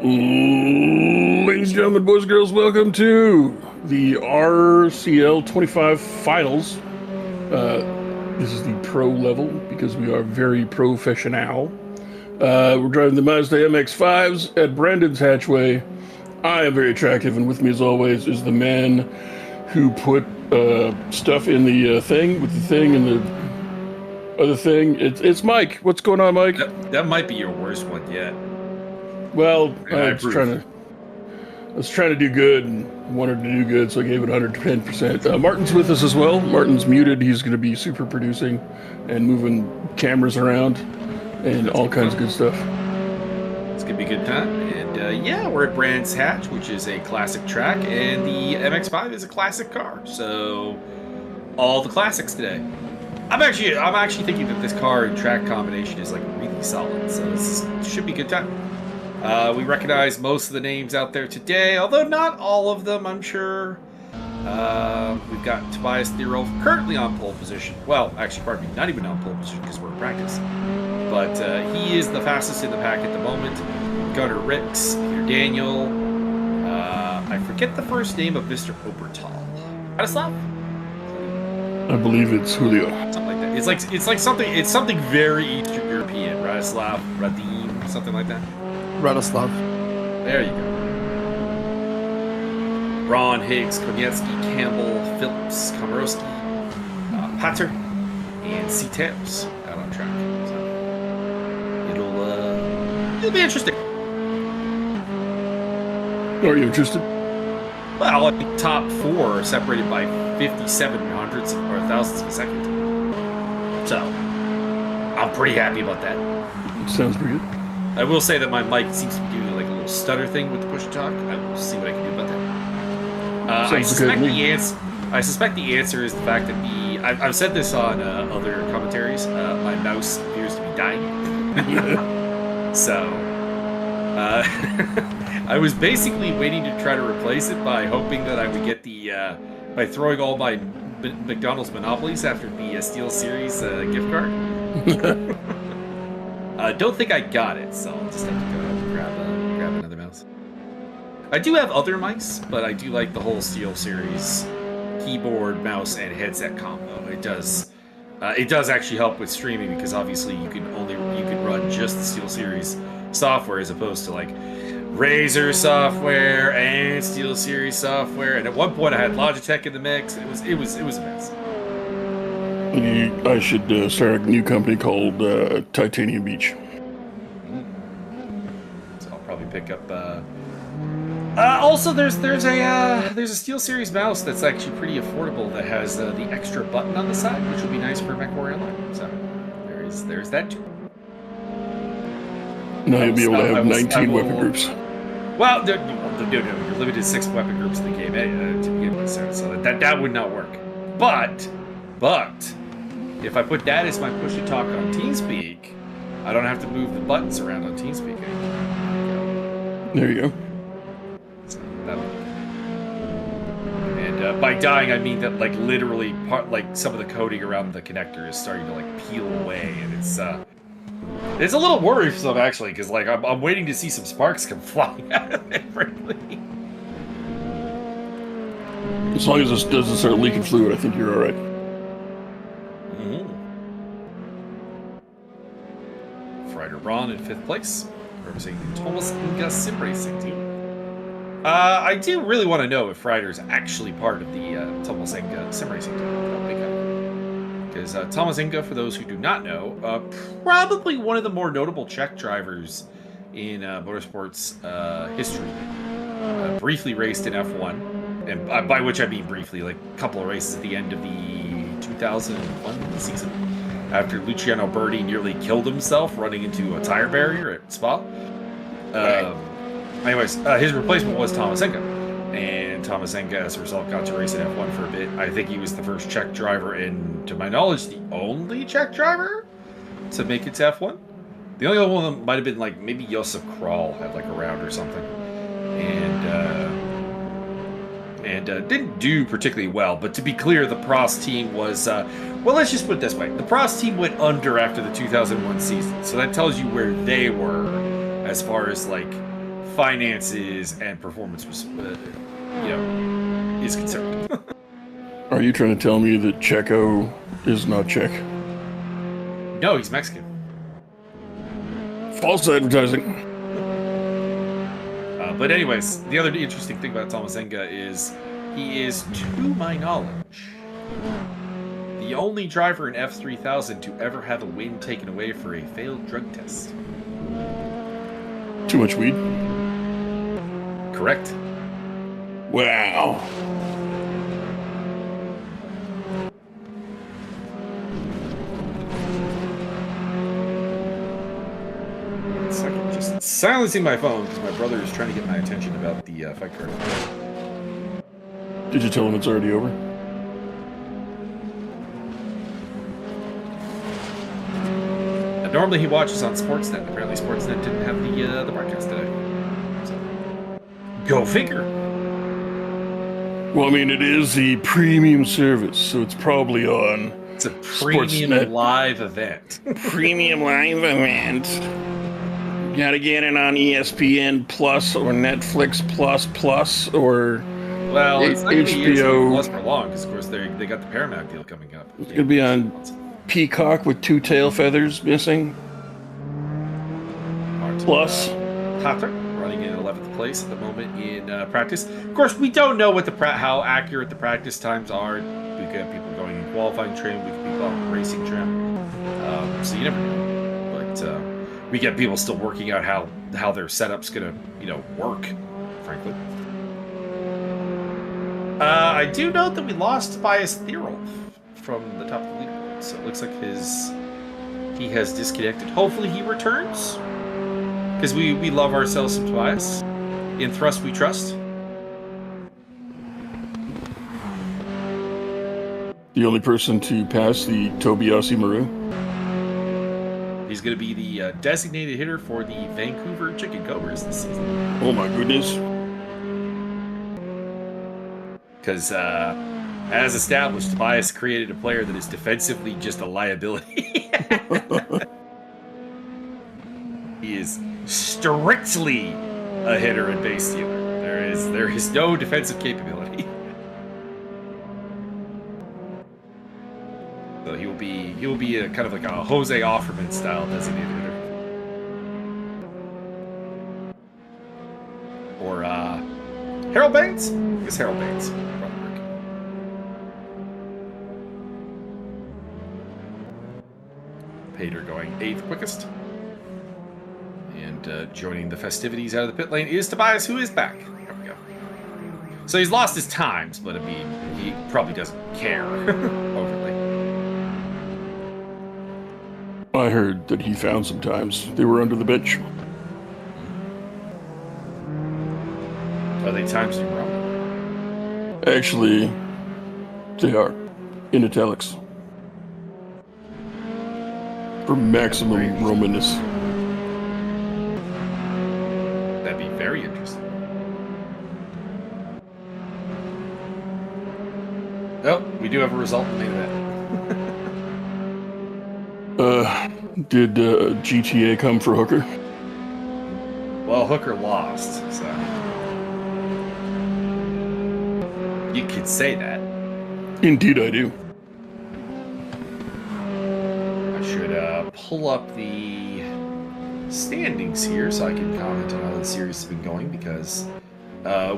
Ladies and gentlemen, boys and girls, welcome to the RCL25 finals. This is the pro level because we are very professional. We're driving the Mazda Mx5s at Brandon's hatchway. I am very attractive, and with me, as always, is the man who put stuff in the thing with the thing and the other thing. It's Mike. What's going on, Mike? That might be your worst one yet. Well, I was trying to do good and wanted to do good, so I gave it 110%. Martin's with us as well. Martin's muted. He's going to be super producing and moving cameras around and all kinds of good stuff. It's going to be a good time. And yeah, we're at Brands Hatch, which is a classic track, and the Mx5 is a classic car. So all the classics today. I'm actually thinking that this car and track combination is like really solid. So this should be a good time. We recognize most of the names out there today, although not all of them, I'm sure. We've got Tobias Thierolf currently on pole position. Well, actually, pardon me, not even on pole position because we're in practice. But he is the fastest in the pack at the moment. Gunnar Ricks, Peter Daniel. I forget the first name of Mr. Obertal. Radislav? I believe it's Julio. Something like that. It's something very Eastern European. Radislav, Radim, something like that. Radislav. There you go. Ron, Higgs, Konietzki, Campbell, Phillips, Komorowski, Patter, and C-Tails out on track. So it'll be interesting. Are you interested? Well, I think top four are separated by 57 hundredths or thousandths of a second. So I'm pretty happy about that. Sounds pretty good. I will say that my mic seems to be doing like a little stutter thing with the push to talk. I will see what I can do about that. I suspect the answer is the fact that I've said this on other commentaries. My mouse appears to be dying. So I was basically waiting to try to replace it by hoping that I would get by throwing all my McDonald's monopolies after the Steel Series gift card. Don't think I got it, so I'll just have to go and grab another mouse. I do have other mics, but I do like the whole Steel Series keyboard, mouse, and headset combo. It does actually help with streaming because obviously you can run just the Steel Series software as opposed to like Razer software and Steel Series software. And at one point I had Logitech in the mix. It was a mess. I should start a new company called Titanium Beach. So I'll probably pick up. Also, there's a Steel Series mouse that's actually pretty affordable that has the extra button on the side, which will be nice for MechWarrior Online. So there's that too. Now you'll be able to have 19 weapon groups. Well, you're limited to 6 weapon groups in the game to begin with, so that would not work. But if I put that as my push to talk on TeamSpeak, I don't have to move the buttons around on TeamSpeak anymore. There you go. So and by dying, I mean that like literally some of the coating around the connector is starting to like peel away, and it's a little worrisome actually, because like I'm waiting to see some sparks come flying out of it, frankly. As long as this doesn't start leaking fluid, I think you're all right. Ryder Braun in 5th place, representing the Thomas Inga Sim Racing team. I do really want to know if Ryder's actually part of the Thomas Inga Sim Racing team. Because Thomas Inga, for those who do not know, probably one of the more notable Czech drivers in motorsports history. Briefly raced in F1, and by which I mean briefly, like a couple of races at the end of the 2001 season, after Luciano Berti nearly killed himself running into a tire barrier at Spa. Anyways, his replacement was Thomas Enga. And Thomas Enga, as a result, got to race in F1 for a bit. I think he was the first Czech driver and, to my knowledge, the only Czech driver to make it to F1. The only other one might have been, like, maybe Josef Kral had, like, a round or something. And didn't do particularly well. But to be clear, the Prost team was... well, let's just put it this way. The Prost team went under after the 2001 season. So that tells you where they were as far as, like, finances and performance was, is concerned. Are you trying to tell me that Checo is not Czech? No, he's Mexican. False advertising. But anyways, the other interesting thing about Thomas Enga is he is, to my knowledge, the only driver in F3000 to ever have a win taken away for a failed drug test. Too much weed? Correct. Wow. One second, just silencing my phone because my brother is trying to get my attention about the fight card. Did you tell him it's already over? Normally he watches on Sportsnet. Apparently Sportsnet didn't have the broadcast today. So, go figure. Well, I mean, it is the premium service, so it's probably on. It's a premium Sportsnet. live event. Premium live event. Gotta get it on ESPN Plus or Netflix Plus or Well, it's not going to be HBO. Plus for long because, of course, they got the Paramount deal coming up. It's gonna be on Peacock with 2 tail feathers missing. Plus. Hatter running in 11th place at the moment in practice. Of course, we don't know what how accurate the practice times are. We could have people going in qualifying trim. We could be on racing trim. So you never know. But we get people still working out how their setup's gonna work. Frankly, I do note that we lost Tobias Thierolf from the top of the leaderboard. So it looks like he has disconnected. Hopefully he returns. Because we love ourselves some Tobias. In thrust we trust. The only person to pass the Tobiasi Maru. He's going to be the designated hitter for the Vancouver Chicken Cobras this season. Oh my goodness. Because, as established, Tobias created a player that is defensively just a liability. He is strictly a hitter and base stealer. There is no defensive capability. So he will be a kind of like a Jose Offerman style designated hitter. Or Harold Baines? I guess Harold Baines would probably work. Pater going 8th quickest. And joining the festivities out of the pit lane is Tobias, who is back. There we go. So he's lost his times, but I mean, he probably doesn't care overly. I heard that he found some times. They were under the bench. Are they times in wrong? Actually, they are. In italics. For maximum Romanness. That'd be very interesting. Oh, we do have a result in the main event. Did GTA come for Hooker? Well, Hooker lost, so you could say that. Indeed I do. I should pull up the standings here so I can comment on how the series has been going, because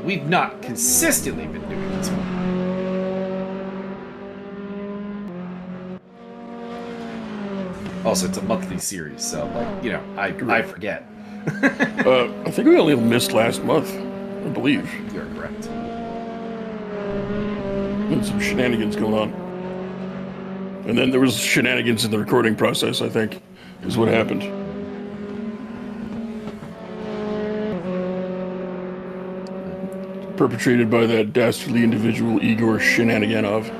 we've not consistently been doing this one. Also, it's a monthly series, so I forget. I think we only missed last month, I believe. You're correct. There's some shenanigans going on. And then there was shenanigans in the recording process, I think, is what happened. Perpetrated by that dastardly individual Igor Shenaniganov.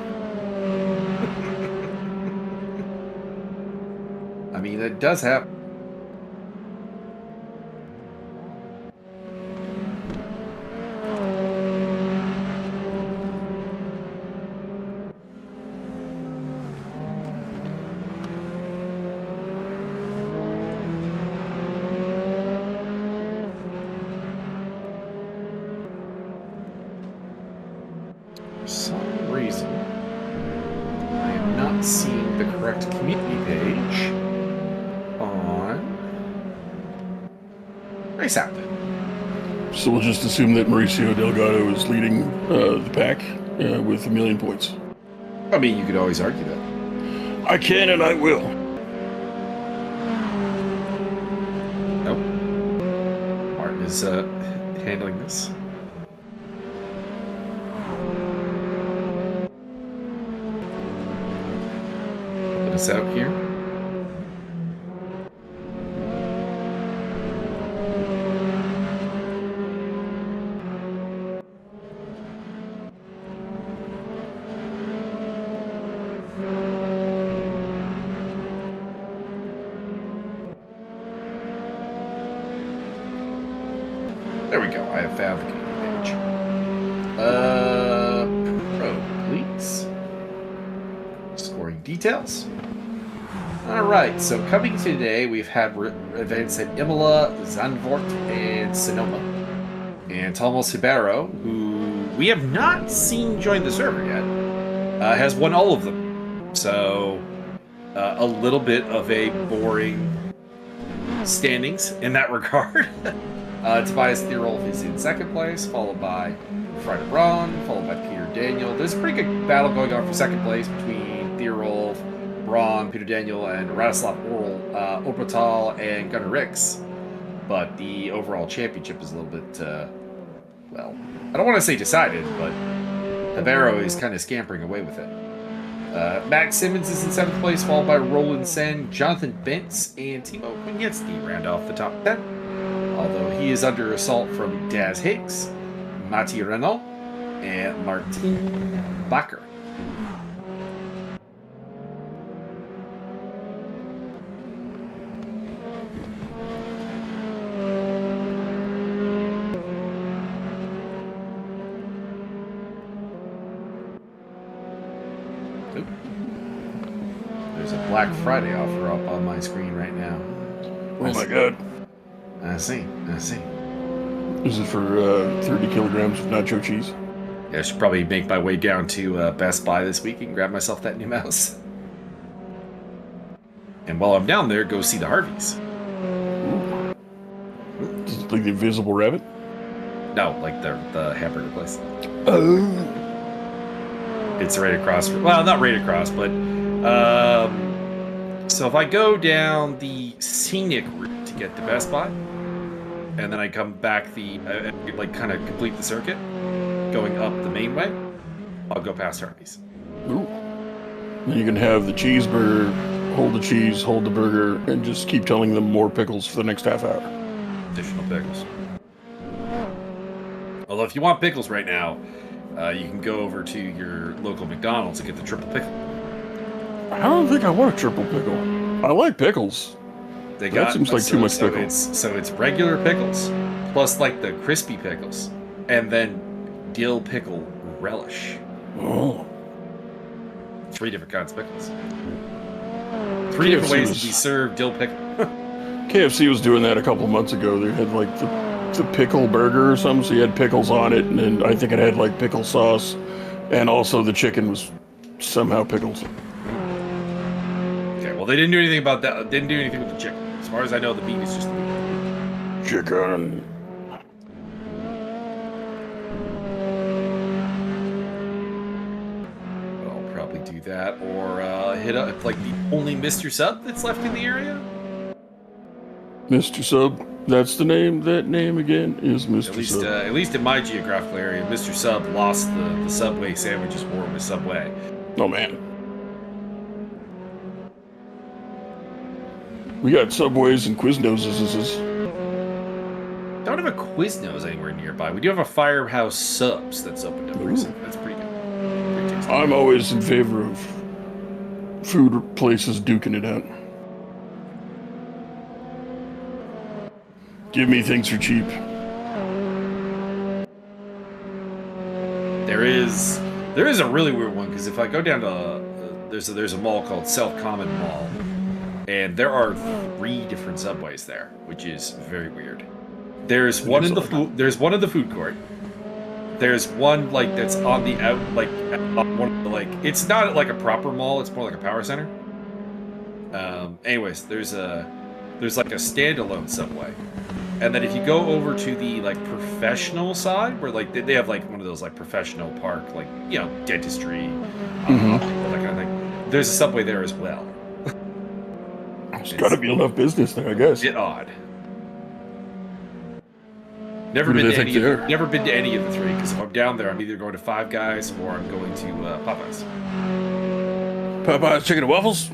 I mean, it does happen. some reason, I am not seeing the correct community page on Race App. So we'll just assume that Mauricio Delgado is leading the pack with 1 million points. I mean, you could always argue that. I can and I will. Nope. Martin is handling this. Put us out here. There we go. I have found the community page. Pro, please. Scoring details. All right. So coming today, we've had events at Imola, Zandvoort, and Sonoma. And Tomas Ribeiro, who we have not seen join the server yet, has won all of them. So a little bit of a boring standings in that regard. Tobias Thierolf is in second place, followed by Friday Braun, followed by Peter Daniel. There's a pretty good battle going on for second place between Thierolf, Braun, Peter Daniel, and Radoslav Orbital and Gunnar Rix. But the overall championship is a little bit, well, I don't want to say decided, but Ribeiro is kind of scampering away with it. Max Simmons is in seventh place, followed by Roland Sen, Jonathan Bentz, and Timo Konietzki round off the top 10. Although he is under assault from Daz Hicks, Matti Renault, and Martin Bakker. Oop. There's a Black Friday offer up on my screen right now. Oh my god. I see. Is it for 30 kilograms of nacho cheese? Yeah, I should probably make my way down to Best Buy this week and grab myself that new mouse. And while I'm down there, go see the Harveys. Ooh. Is it like the Invisible Rabbit? No, like the hamburger place. Oh. It's right across. Well, not right across, but so if I go down the scenic route to get to Best Buy, and then I come back like kind of complete the circuit, going up the main way, I'll go past Harvey's. Ooh. Then you can have the cheeseburger, hold the cheese, hold the burger, and just keep telling them more pickles for the next half hour. Additional pickles. Although if you want pickles right now, you can go over to your local McDonald's and get the triple pickle. I don't think I want a triple pickle. I like pickles. That seems like too much pickle. So it's regular pickles, plus like the crispy pickles, and then dill pickle relish. Oh. 3 different kinds of pickles. 3 different ways to be served dill pickle. KFC was doing that a couple of months ago. They had like the pickle burger or something, so you had pickles on it, and then I think it had like pickle sauce, and also the chicken was somehow pickled. Okay, well they didn't do anything about that. Didn't do anything with the chicken. As far as I know, the meat is just the meat. Chicken. I'll probably do that, or hit up like the only Mr. Sub that's left in the area. Mr. Sub, that's the name. That name again is Mr. Sub. At least in my geographical area, Mr. Sub lost the Subway sandwiches war with Subway. Oh man. We got Subways and Quiznos. Don't have a Quiznos anywhere nearby. We do have a Firehouse Subs that's opened up recently. That's pretty good. Pretty tasty. I'm always in favor of food places duking it out. Give me things for cheap. There is a really weird one, because if I go down to there's a mall called South Common Mall, and there are 3 different Subways there, which is very weird. There's one in the food court, There's one like that's on the out, like on one of the, like it's not like a proper mall. It's more like a power center. Anyways, there's like a standalone Subway, and then if you go over to the like professional side, where like they have like one of those like professional park, like dentistry, that kind of thing. There's a Subway there as well. There's got to be enough business there, I guess. A bit odd. Never been to any of the three, because if I'm down there, I'm either going to Five Guys or I'm going to Popeyes. Popeye's chicken and waffles?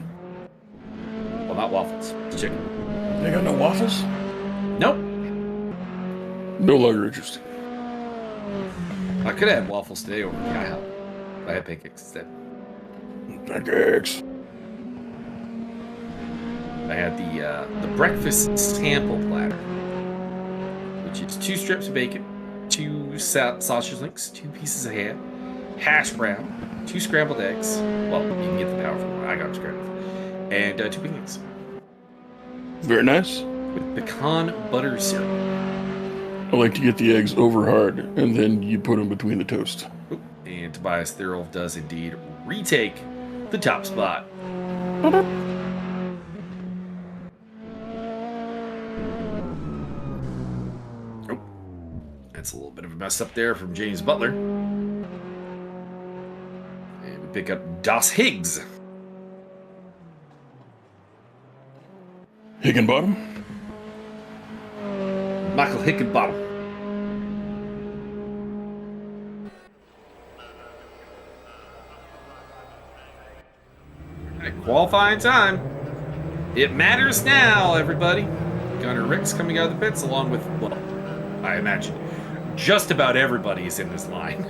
Well, not waffles. It's chicken. They got no waffles? Nope. No longer interested. I could have had waffles today over the IHOP. I had pancakes instead. Pancakes. I had the breakfast sample platter, which is 2 strips of bacon, 2 sausage links, 2 pieces of ham, hash brown, 2 scrambled eggs. Well, you can get the powerful one. I got them scrambled. And 2 pancakes. Very nice. With pecan butter syrup. I like to get the eggs over hard, and then you put them between the toast. Ooh, and Tobias Thurl does indeed retake the top spot. That's a little bit of a mess up there from James Butler. And we pick up Das Higgs. Higginbottom? Michael Higginbottom. At qualifying time. It matters now, everybody. Gunnar Rick's coming out of the pits along with, well, I imagine just about everybody is in this line.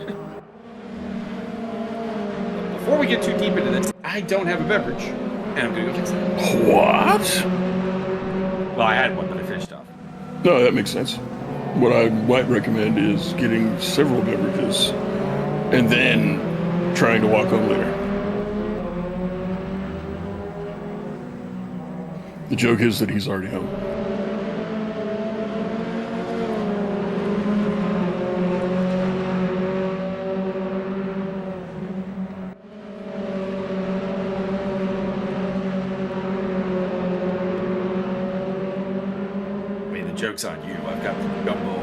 Before we get too deep into this, I don't have a beverage, and I'm going to go fix it. What? Well, I had one, but I finished off. No, that makes sense. What I might recommend is getting several beverages and then trying to walk home later. The joke is that he's already home. Joke's on you. I've got the Gumbo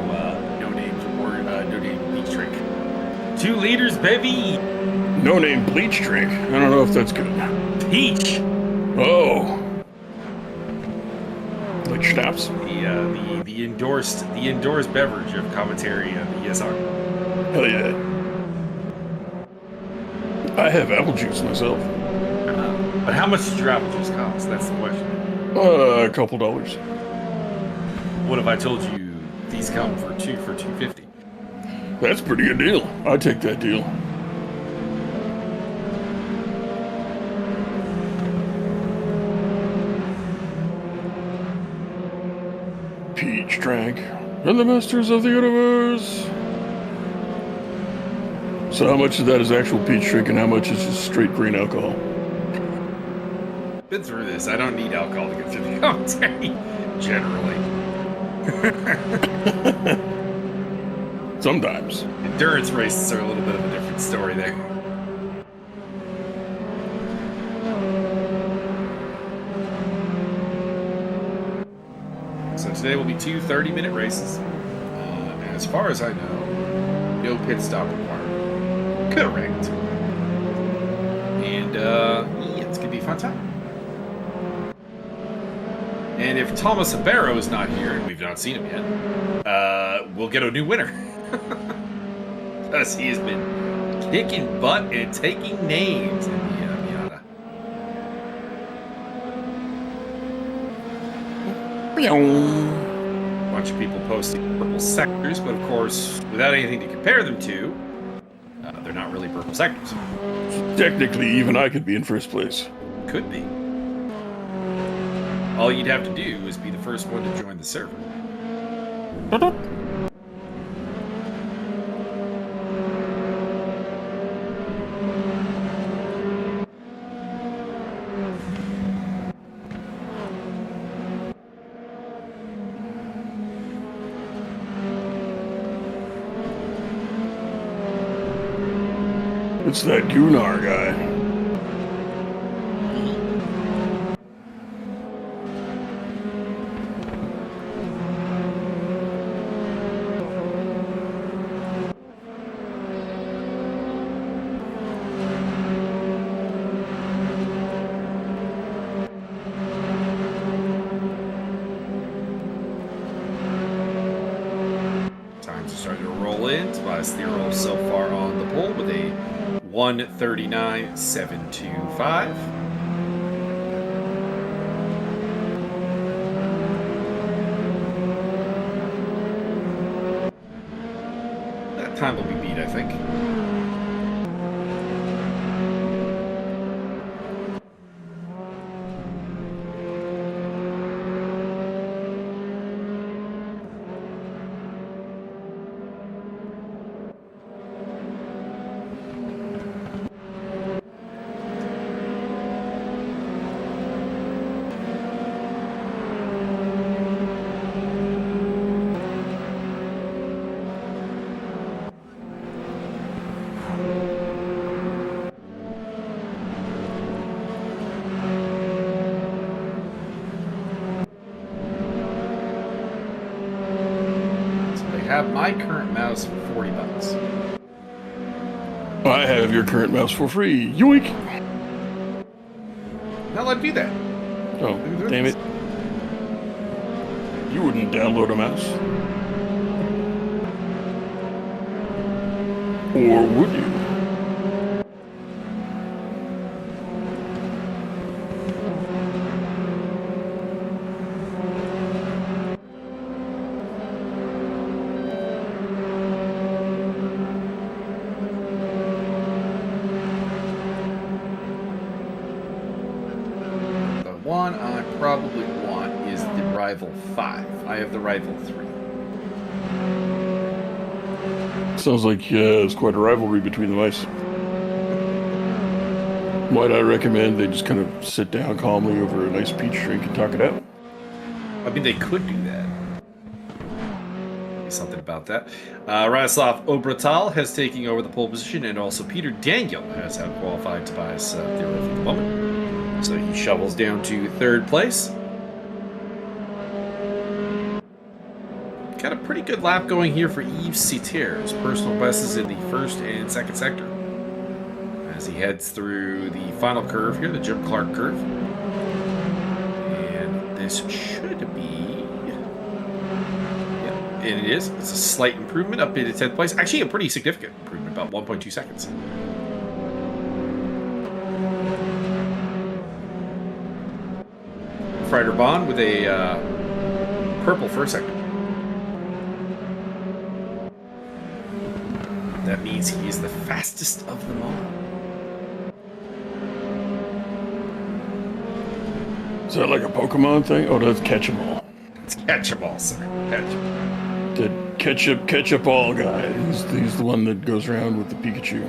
no name bleach drink. 2 liters, baby. No name bleach drink. I don't know if that's good. Peach. Oh. Like schnapps? The endorsed beverage of commentary on the ESR. Hell yeah. I have apple juice myself. But how much does your apple juice cost? That's the question. A couple dollars. What if I told you these come for $2.50? That's a pretty good deal. I'd take that deal. Peach drank, and the masters of the universe. So how much of that is actual peach drink and how much is just straight green alcohol? Been through this. I don't need alcohol to get through the commentary, generally. Sometimes. Endurance races are a little bit of a different story there. So today will be 2 30-minute races. As far as I know, no pit stop required. Correct. And yeah, it's going to be a fun time. And if Thomas Abero is not here, and we've not seen him yet, we'll get a new winner. Because he has been kicking butt and taking names in the Miata. A bunch of people posting purple sectors, but of course, without anything to compare them to, they're not really purple sectors. Technically, even I could be in first place. Could be. All you'd have to do is be the first one to join the server. It's that Gunnar guy. Times are starting to roll in. Tobias Theorol so far on the pole with a 1:39.725. That time will be beat, I think. Have my current mouse for $40. I have your current mouse for free. Yoink! Not allowed to do that. Oh, damn it. You wouldn't download a mouse. Or would you? One I probably want is the Rival 5. I have the Rival 3. Sounds like it's quite a rivalry between the mice. Might I recommend they just kind of sit down calmly over a nice peach drink and talk it out? I mean, they could do that. Something about that. Radoslav Obratal has taken over the pole position, and also Peter Daniel has out-qualified Tobias Theorol for the moment. So he shovels down to third place. Got a pretty good lap going here for Yves Citer. His personal best is in the first and second sector, as he heads through the final curve here, the Jim Clark curve. And this should be... yeah, and it is. It's a slight improvement up into 10th place. Actually, a pretty significant improvement, about 1.2 seconds. Ryder Bond with a purple first sector. That means he is the fastest of them all. Is that like a Pokemon thing? Oh, that's catch 'em all. It's catch 'em all, sir. Catch 'em. The ketchup all guy. He's the one that goes around with the Pikachu.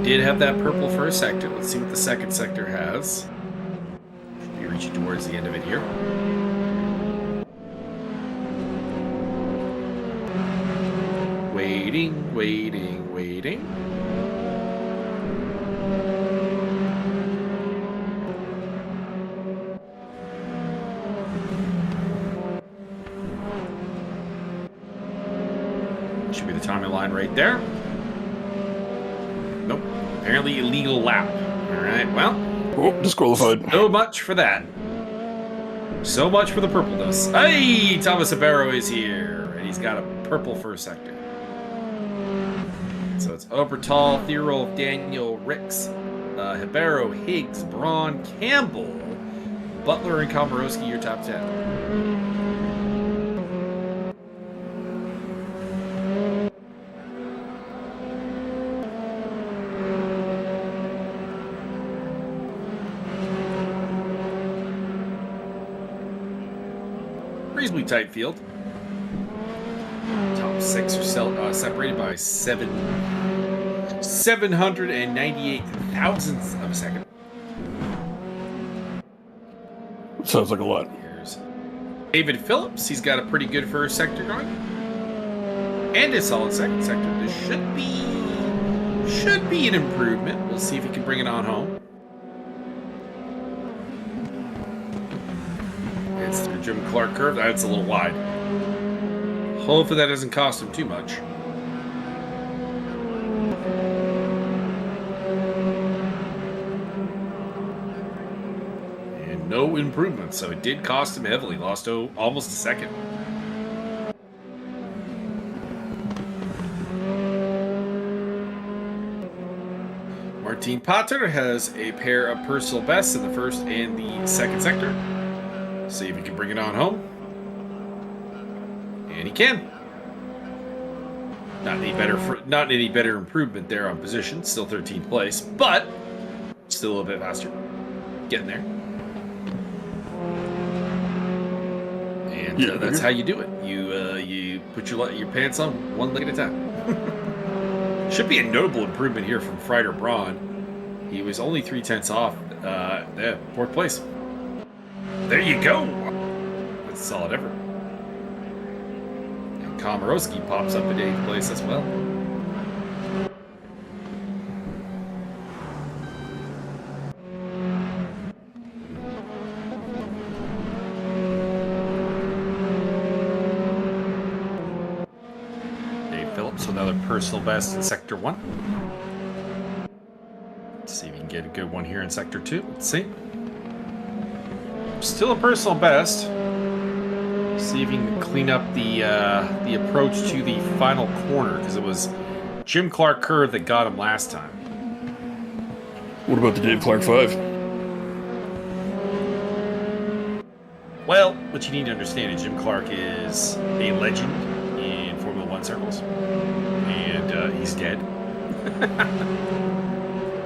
Did have that purple first sector. Let's see what the second sector has. Should be reaching towards the end of it here. Waiting, waiting, waiting. Should be the timing line right there. Apparently illegal lap. All right, well. Oh, disqualified. So much for that. So much for the purpleness. Hey, Thomas Ibero is here, and he's got a purple first sector. So it's Obertal, Thierol, Daniel, Ricks, Ibero, Higgs, Braun, Campbell, Butler, and Komorowski, your top 10. Reasonably tight field. Top 6 are separated by 798 thousandths of a second. Sounds like a lot. Here's David Phillips. He's got a pretty good first sector going, and a solid second sector. This should be an improvement. We'll see if he can bring it on home. It's through Jim Clark curve. That's a little wide. Hopefully that doesn't cost him too much. And no improvement, so it did cost him heavily. Lost almost a second. Martin Pater has a pair of personal bests in the first and the second sector. See if he can bring it on home. And he can. Not any better improvement there on position. Still 13th place, but still a little bit faster. Getting there. And that's how you do it. You put your pants on one leg at a time. Should be a notable improvement here from Freider Braun. He was only 3/10 off. Fourth place. There you go. That's a solid effort. And Komorowski pops up in 8th place as well. Dave Phillips, another personal best in Sector 1. Let's see if we can get a good one here in Sector 2. Let's see. Still a personal best. See if he can clean up the approach to the final corner, because it was Jim Clark curve that got him last time. What about the Dave Clark 5? Well, what you need to understand is Jim Clark is a legend in Formula One circles, and he's dead.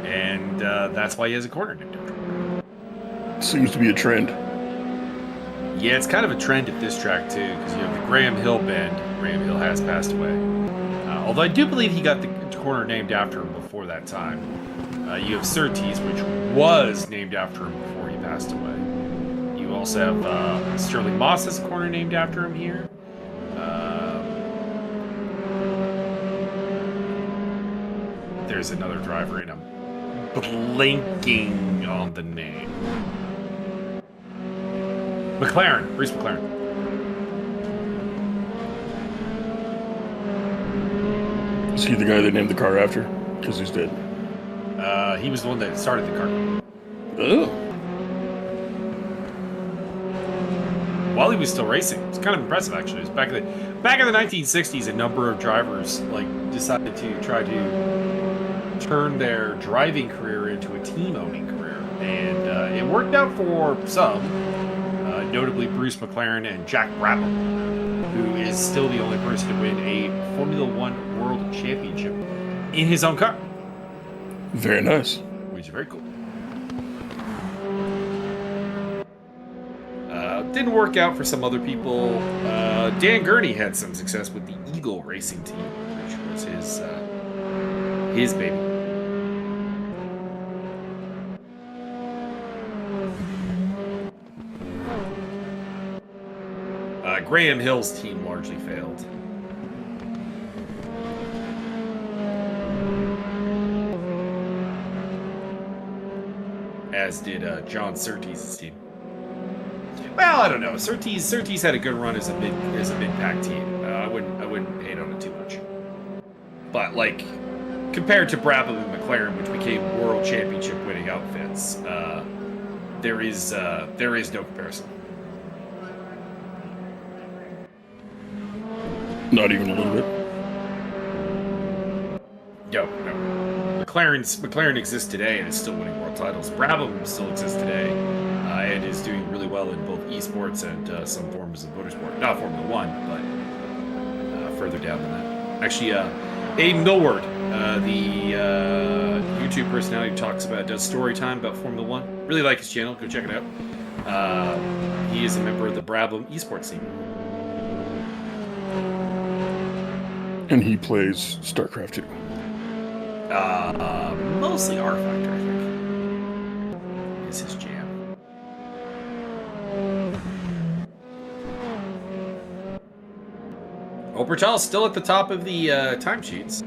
And that's why he has a corner named after him. Seems to be a trend. Yeah, it's kind of a trend at this track, too, because you have the Graham Hill bend. Graham Hill has passed away. Although I do believe he got the corner named after him before that time. You have Surtees, which was named after him before he passed away. You also have Sterling Moss's corner named after him here. There's another driver, and I'm blanking on the name. McLaren, Bruce McLaren. Is he the guy they named the car after? Because he's dead. He was the one that started the car. Oh. While he was still racing. It's kind of impressive, actually. It was back in the 1960s, a number of drivers decided to try to turn their driving career into a team owning career, and it worked out for some. Notably Bruce McLaren and Jack Brabham, who is still the only person to win a Formula One World Championship in his own car. Very nice. Which is very cool. Didn't work out for some other people. Dan Gurney had some success with the Eagle Racing team, which was his baby. Graham Hill's team largely failed. As did John Surtees' team. Well, I don't know. Surtees had a good run as a mid pack team. I wouldn't hate on it too much. But like compared to Brabham and McLaren, which became world championship winning outfits, there is no comparison. Not even a little bit. No. McLaren exists today and is still winning world titles. Brabham still exists today and is doing really well in both esports and some forms of motorsport. Not Formula One, but further down than that. Actually, Aiden Millward, the YouTube personality, does story time about Formula One. Really like his channel. Go check it out. He is a member of the Brabham esports team. And he plays StarCraft 2. Mostly R Factor, I think. Is his jam. Obertal's still at the top of the timesheets.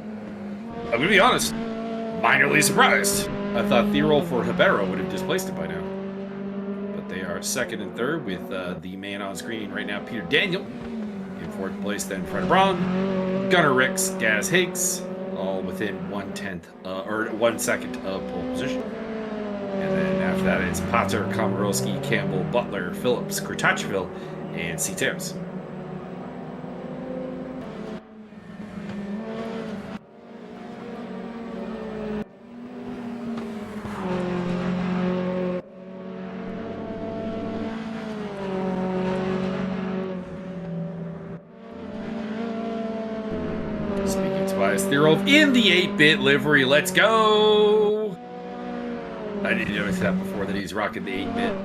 I'm gonna be honest, minorly surprised. I thought Thirol for Ribeiro would have displaced it by now. But they are second and third with the man on screen right now, Peter Daniel. In fourth place, then Fred Braun, Gunnar Ricks, Gaz Higgs, all within 1 second of pole position. And then after that, it's Potter, Komorowski, Campbell, Butler, Phillips, Kurtachville, and C-Tams. Thirol in the 8-bit livery. Let's go! I didn't notice that before, that he's rocking the 8-bit.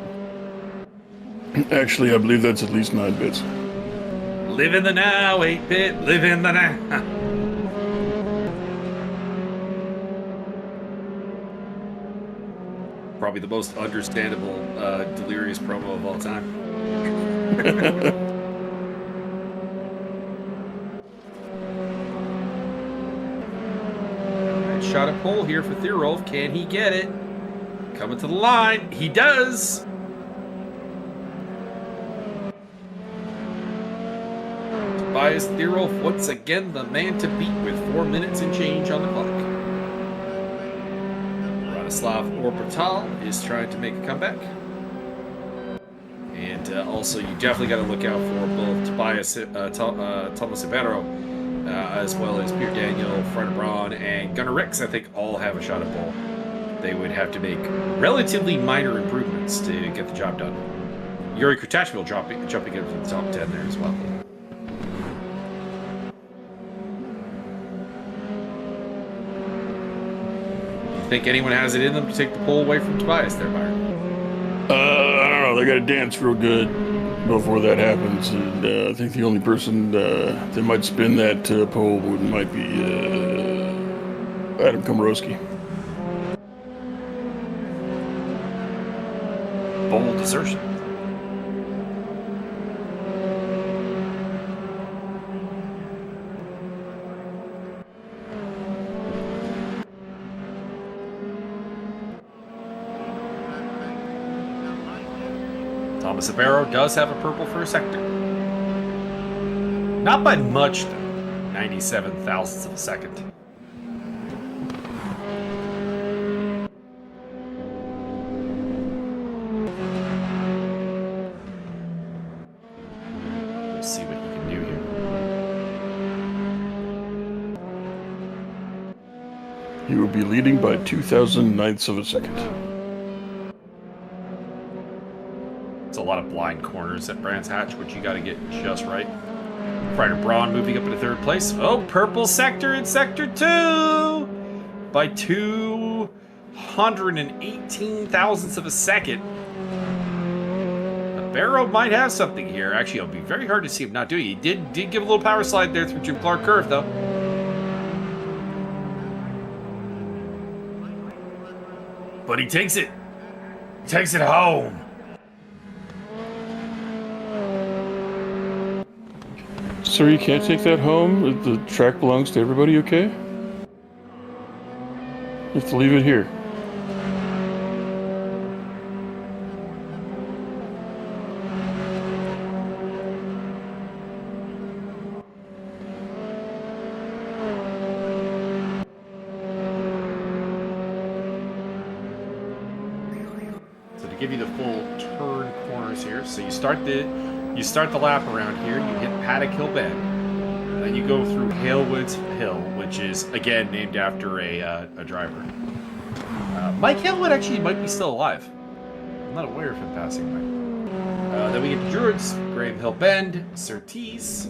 Actually, I believe that's at least 9 bits. Live in the now, 8-bit. Live in the now. Probably the most understandable Delirious promo of all time. Shot at pole here for Thirol. Can he get it? Coming to the line. He does. Tobias Thirol, once again, the man to beat with 4 minutes and change on the clock. Radoslav Orbital is trying to make a comeback. And also, you definitely got to look out for both Tobias Thomas Ribeiro, as well as Peter Daniel, Fred Braun, and Gunnar Ricks, I think, all have a shot at pole. They would have to make relatively minor improvements to get the job done. Yuri Kurtachville jumping into the top 10 there as well. You think anyone has it in them to take the pole away from Tobias there, Byron? I don't know. They got to dance real good before that happens, and I think the only person that might spin that pole might be Adam Komorowski. Bold desertion. Thomas Ribeiro does have a purple for a sector. Not by much, though. 97 thousandths of a second. We'll see what he can do here. He will be leading by 2,009ths of a second. A lot of blind corners at Brands Hatch, which you got to get just right. Ryder Braun moving up into third place. Oh, purple sector in sector 2 by 218 thousandths of a second. Barrow might have something here. Actually, it'll be very hard to see him not doing it. He did give a little power slide there through Jim Clark curve, though. But he takes it. He takes it home. Sir, you can't take that home? The track belongs to everybody, okay? You have to leave it here. give you the full turn corners here. So you start the lap around here. You hit Paddock Hill Bend. Then you go through Halewoods Hill, which is again named after a driver. Mike Halewood actually might be still alive. I'm not aware of him passing away. Then we get to Druids, Graham Hill Bend, Surtees.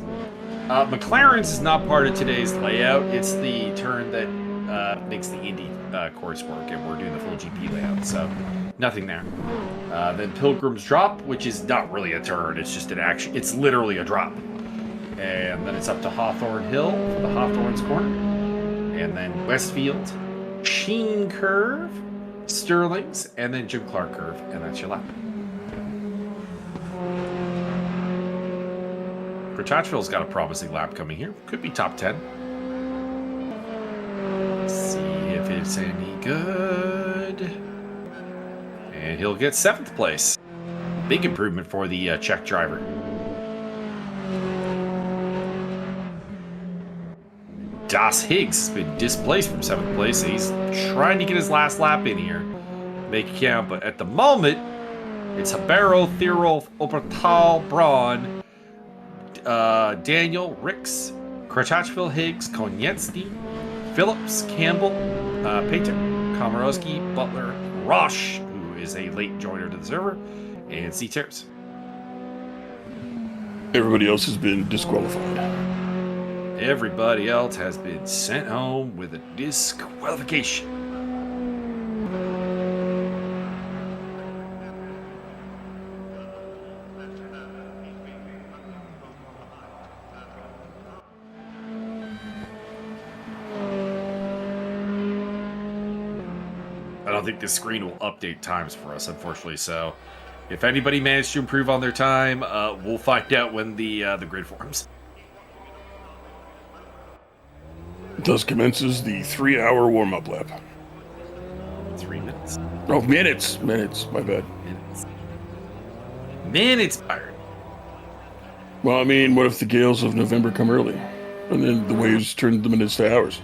McLaren's is not part of today's layout. It's the turn that makes the Indy course work, and we're doing the full GP layout, so nothing there. Then Pilgrim's Drop, which is not really a turn. It's just an action. It's literally a drop. And then it's up to Hawthorne Hill for the Hawthorne's corner. And then Westfield, Sheen Curve, Sterling's, and then Jim Clark Curve, and that's your lap. Crotchville's got a promising lap coming here. Could be top 10. Let's see if it's any good. And he'll get 7th place. Big improvement for the Czech driver. Das Higgs has been displaced from 7th place. He's trying to get his last lap in here. Make it count, but at the moment, it's Habero, Thirolf, Obertal, Braun, Daniel, Ricks, Crotchville, Higgs, Konietzny, Phillips, Campbell, Payton, Komorowski, Butler, Roche, who is a late joiner to the server, and C. Tears. Everybody else has been disqualified. Everybody else has been sent home with a disqualification. I don't think this screen will update times for us, unfortunately. So, if anybody managed to improve on their time, we'll find out when the grid forms. Thus commences the 3-hour warm-up lap. 3 minutes. Oh, minutes. Minutes. My bad. Minutes, Byron. Well, I mean, what if the gales of November come early? And then the waves turn the minutes to hours?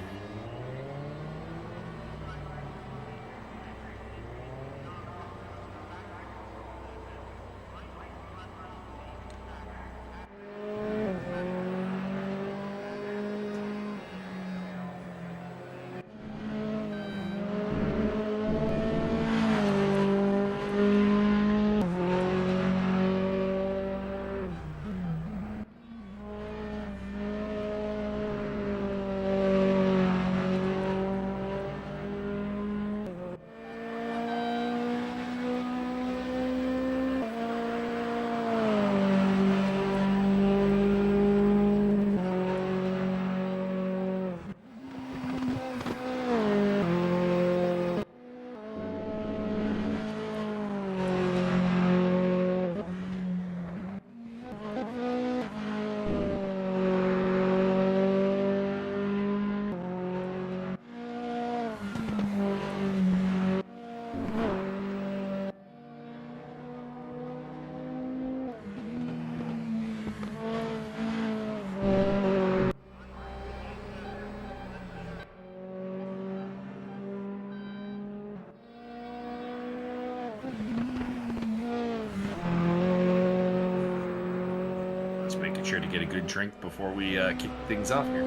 Sure to get a good drink before we kick things off here.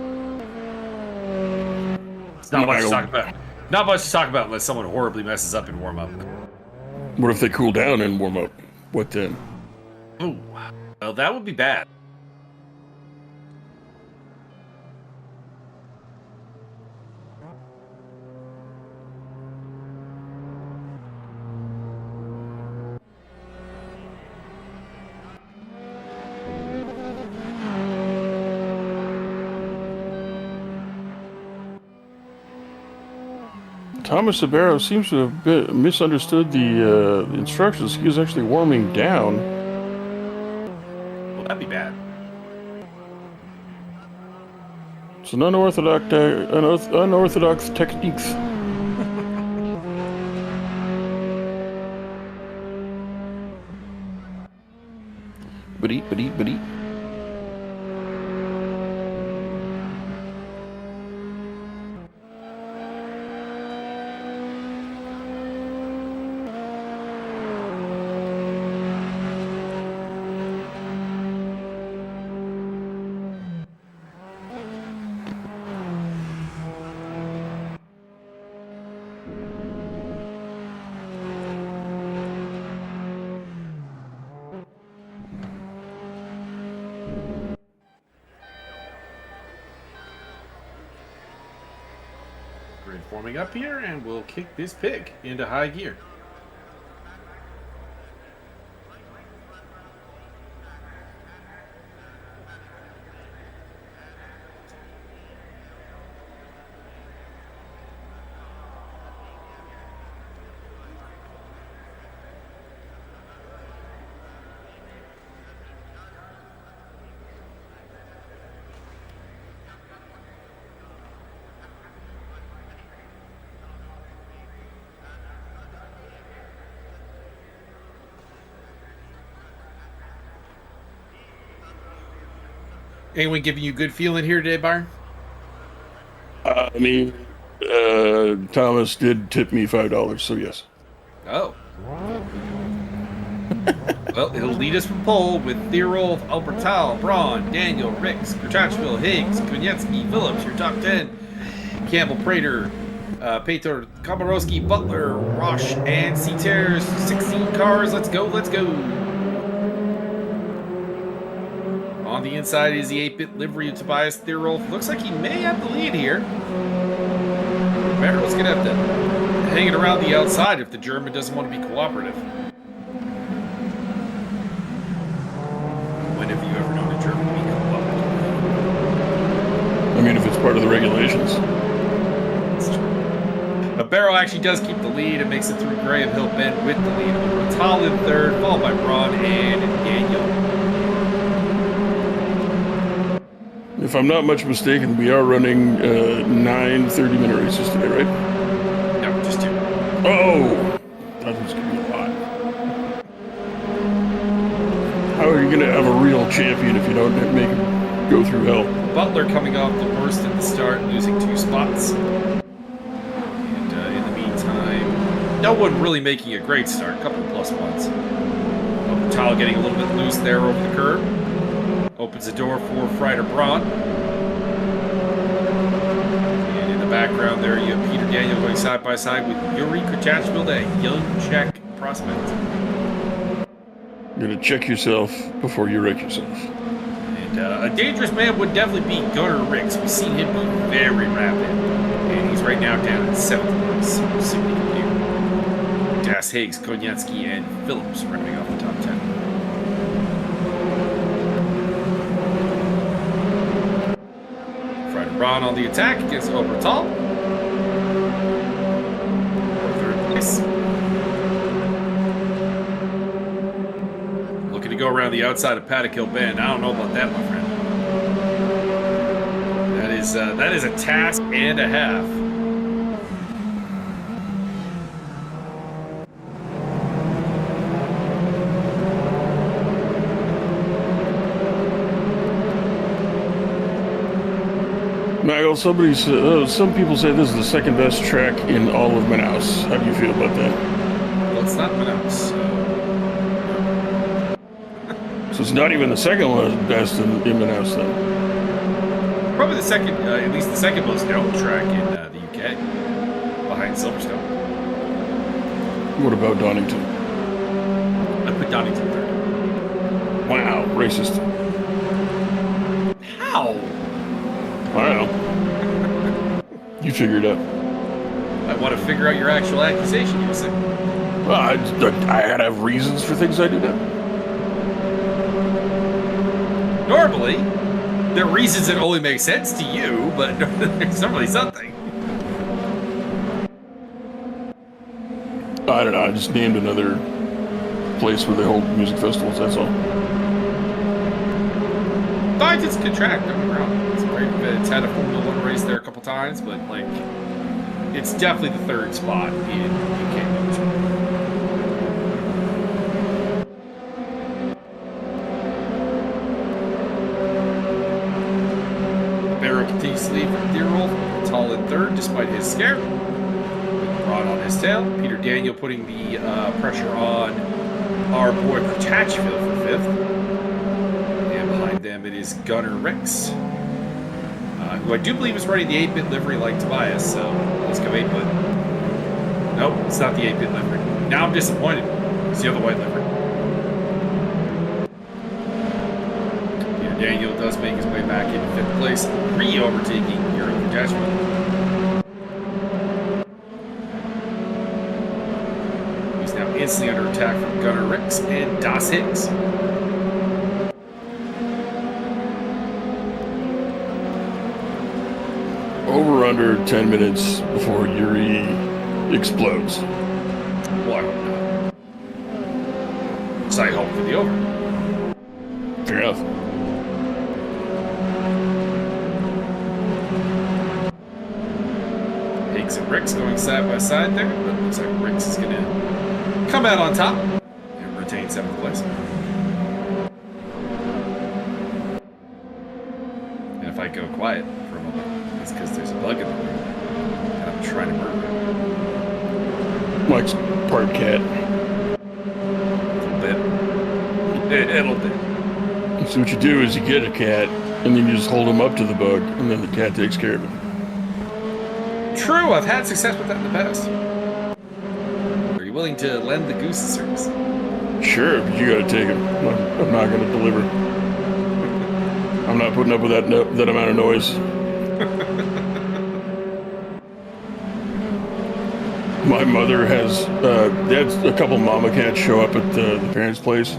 It's not much to talk about. Not much to talk about unless someone horribly messes up in warm up. What if they cool down and warm up? What then? Ooh, well, that would be bad. Thomas Sabero seems to have misunderstood the instructions. He was actually warming down. Well, that'd be bad. It's an unorthodox techniques. But Grid forming up here, and we'll kick this pig into high gear. Anyone giving you a good feeling here today, Byron? I mean, Thomas did tip me $5, so yes. Oh. Well, it'll lead us from pole with Theorolf, Albertal, Braun, Daniel, Ricks, Kurchachville, Higgs, Kunyetsky, Phillips, your top 10. Campbell, Prater, Peter, Komorowski, Butler, Roche, and Seaters. 16 cars. Let's go, let's go. On the inside is the 8-bit livery of Tobias Theorolf. Looks like he may have the lead here. Barrel's going to have to hang it around the outside if the German doesn't want to be cooperative. When have you ever known a German to be cooperative? I mean, if it's part of the regulations. That's true. But Barrel actually does keep the lead and makes it through Graham Hill Bend with the lead. Tal in third, followed by Braun and Daniel. If I'm not much mistaken, we are running 9 30-minute races today, right? No, just 2. Oh! That was going to be a lot. How are you going to have a real champion if you don't make him go through hell? Butler coming off the worst at the start, losing 2 spots. And in the meantime, no one really making a great start. A couple of plus ones. Tal getting a little bit loose there over the curb. Opens the door for Freider Braun. And in the background there, you have Peter Daniel going side by side with Yuri Kurchachville, a young Czech prospect. You're going to check yourself before you wreck yourself. And a dangerous man would definitely be Gunnar Ricks. We've seen him be very rapid. And he's right now down in 7th place. We'll see what he can do. Das Higgs, Koniecki, and Phillips rounding off the top 10. Braun on the attack against Obertal. Third place. Looking to go around the outside of Paddock Hill Bend. I don't know about that, my friend. That is a task and a half. Nigel, some people say this is the second best track in all of Manaus. How do you feel about that? Well, it's not Manaus. So it's not even the second best in Manaus, then? Probably the second, at least the second most known track in the UK, behind Silverstone. What about Donington? I put Donington third. Wow, racist. How? I don't know. You figure it out. I want to figure out your actual accusation, you say. Well, I gotta have reasons for things I do now. Normally, there are reasons that only make sense to you, but there's normally something. I don't know, I just named another place where they hold music festivals, that's all. Donington's a good track, don't get me wrong. It's had a Formula 1 race there a couple times, but like, it's definitely the third spot in UK motorsport. Barrow continues to lead from Theorolf, Tall in third despite his scare. With Braun on his tail. Peter Daniel putting the pressure on our boy Kurchachville for 5th. And behind them it is Gunnar Ricks, who I do believe is running the 8-bit livery like Tobias, so let's go 8-bit. Nope, it's not the 8-bit livery. Now I'm disappointed. It's the other white livery. Yeah, Daniel does make his way back into 5th place, re-overtaking Euro Kurchachville. instantly under attack from Gunner Ricks and Das Higgs. Over under 10 minutes before Yuri explodes. Well, I hope not. So I hope for the over. Fair enough. Higgs and Ricks going side by side there, but it looks like Ricks is going to come out on top and retain 7th place. And if I go quiet for a moment, it's because there's a bug in the room, and I'm trying to murder it. Mike's part cat. A little bit. So what you do is you get a cat, and then you just hold him up to the bug, and then the cat takes care of it. True, I've had success with that in the past. Are you willing to lend the goose a service? Sure, but you gotta take him. I'm not gonna deliver. I'm not putting up with that amount of noise. My mother has, they had a couple mama cats show up at the parents' place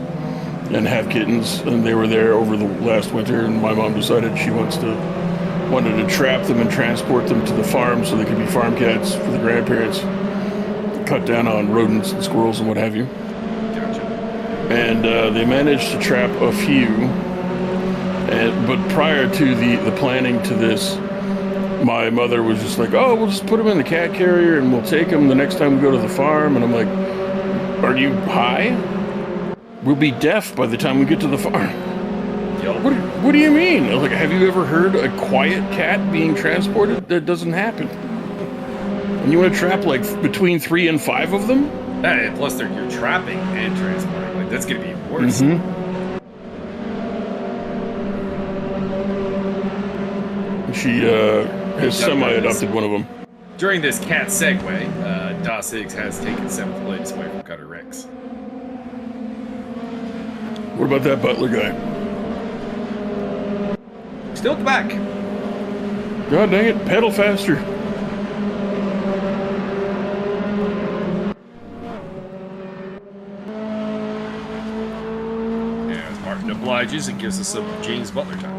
and have kittens, and they were there over the last winter, and my mom decided she wanted to trap them and transport them to the farm so they could be farm cats for the grandparents, cut down on rodents and squirrels and what have you. Gotcha. And they managed to trap a few, but prior to the planning to this, my mother was just like, oh, we'll just put them in the cat carrier and we'll take them the next time we go to the farm. And I'm like, are you high? We'll be deaf by the time we get to the farm. Yo. What do you mean? I was like, have you ever heard a quiet cat being transported? That doesn't happen. And you want to trap like between 3 and 5 of them? Hey, plus you're trapping and transporting. Like, that's going to be worse. Mm-hmm. She has semi-adopted one of them. During this cat segue, Das Higgs has taken 7th place away from Cutter Ricks. What about that Butler guy? Still at the back. God dang it, pedal faster. As Martin obliges and gives us some James Butler time.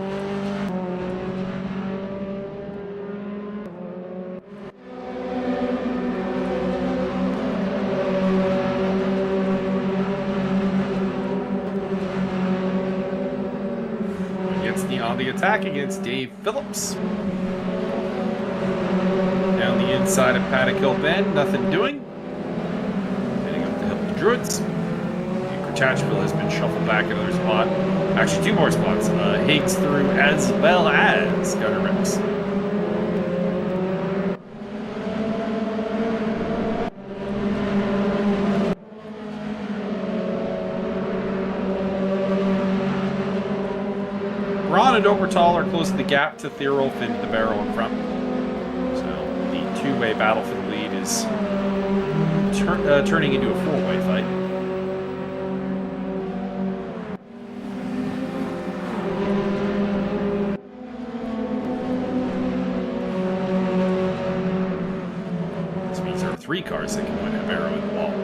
Attack against Dave Phillips. Down the inside of Paddock Hill Bend, nothing doing. Heading up the hill to Druids. Crotachville has been shuffled back another spot. Actually, 2 more spots. Higgs through as well as Gunner Ricks. Braun and Obertal are closing the gap to Theorolf and the barrel in front. So the 2-way battle for the lead is turning into a 4-way fight. This means there are 3 cars that can win a barrel in the wall.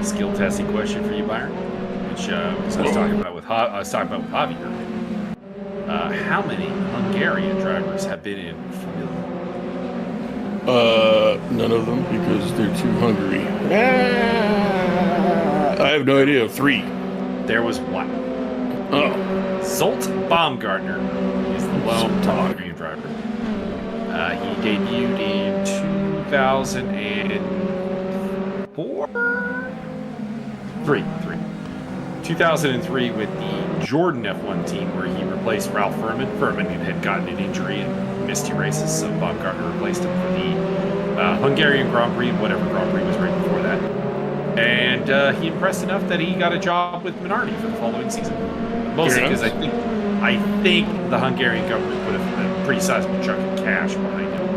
Skill testing question for you, Byron, which I was talking about with Javier. How many Hungarian drivers have been in Formula? None of them because they're too hungry. I have no idea. 3. There was 1. Oh, Zolt Baumgartner is the lone Hungarian driver. He debuted in 2004. 2003 with the Jordan F1 team where he replaced Ralph Furman. Furman had gotten an injury and missed 2 races, so Baumgartner replaced him for the Hungarian Grand Prix, whatever Grand Prix was right before that. And he impressed enough that he got a job with Minardi for the following season. Mostly because I think the Hungarian government put a pretty sizable chunk of cash behind him.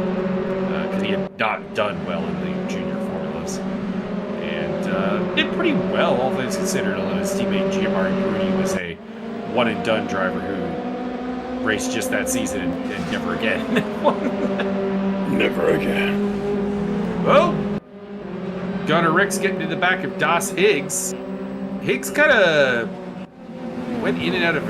that he had not done well in the junior formulas. And did pretty well, all things considered, although his teammate Giamatti Bruni was a one-and-done driver who raced just that season and never again. Never again. Well, Gunnar Rick's getting to the back of Das Higgs. Higgs kind of went in and out of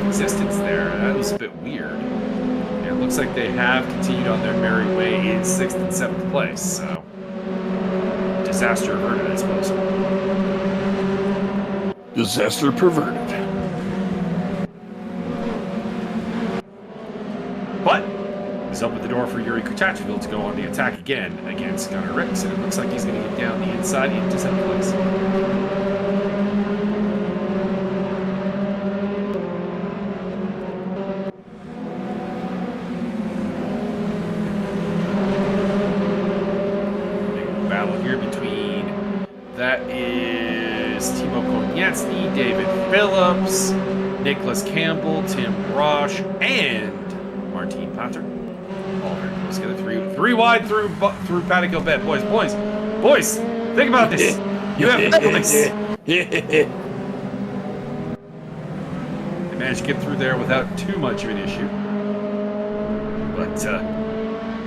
existence there. That was a bit weird. And it looks like they have continued on their merry way in 6th and 7th place. So, disaster averted, I suppose. Disaster perverted. But he's opened the door for Yuri Kutachville to go on the attack again against Gunnar Ricks, and it looks like he's going to get down the inside into 7th place. David Phillips, Nicholas Campbell, Tim Roche, and Martin Pater. All very close together. Three wide through Paddock Bed. Boys, think about this. You have penalties. They managed to get through there without too much of an issue. But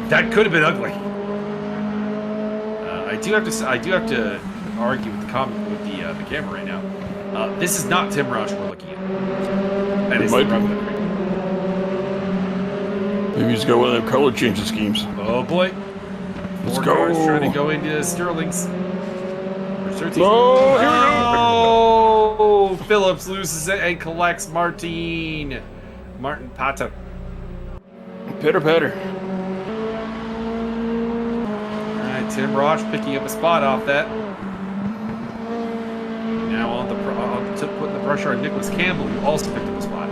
that could have been ugly. I do have to argue with the camera right now. This is not Tim Roche we're looking at. That is maybe he's got one of them color changing schemes. Oh boy. Let's Four go. cars trying to go into Sterling's. Oh, Phillips loses it and collects Martin Pater. Pitter patter. Alright, Tim Roche picking up a spot off that. Now on to putting the pressure on Nicholas Campbell, who also picked up a spot.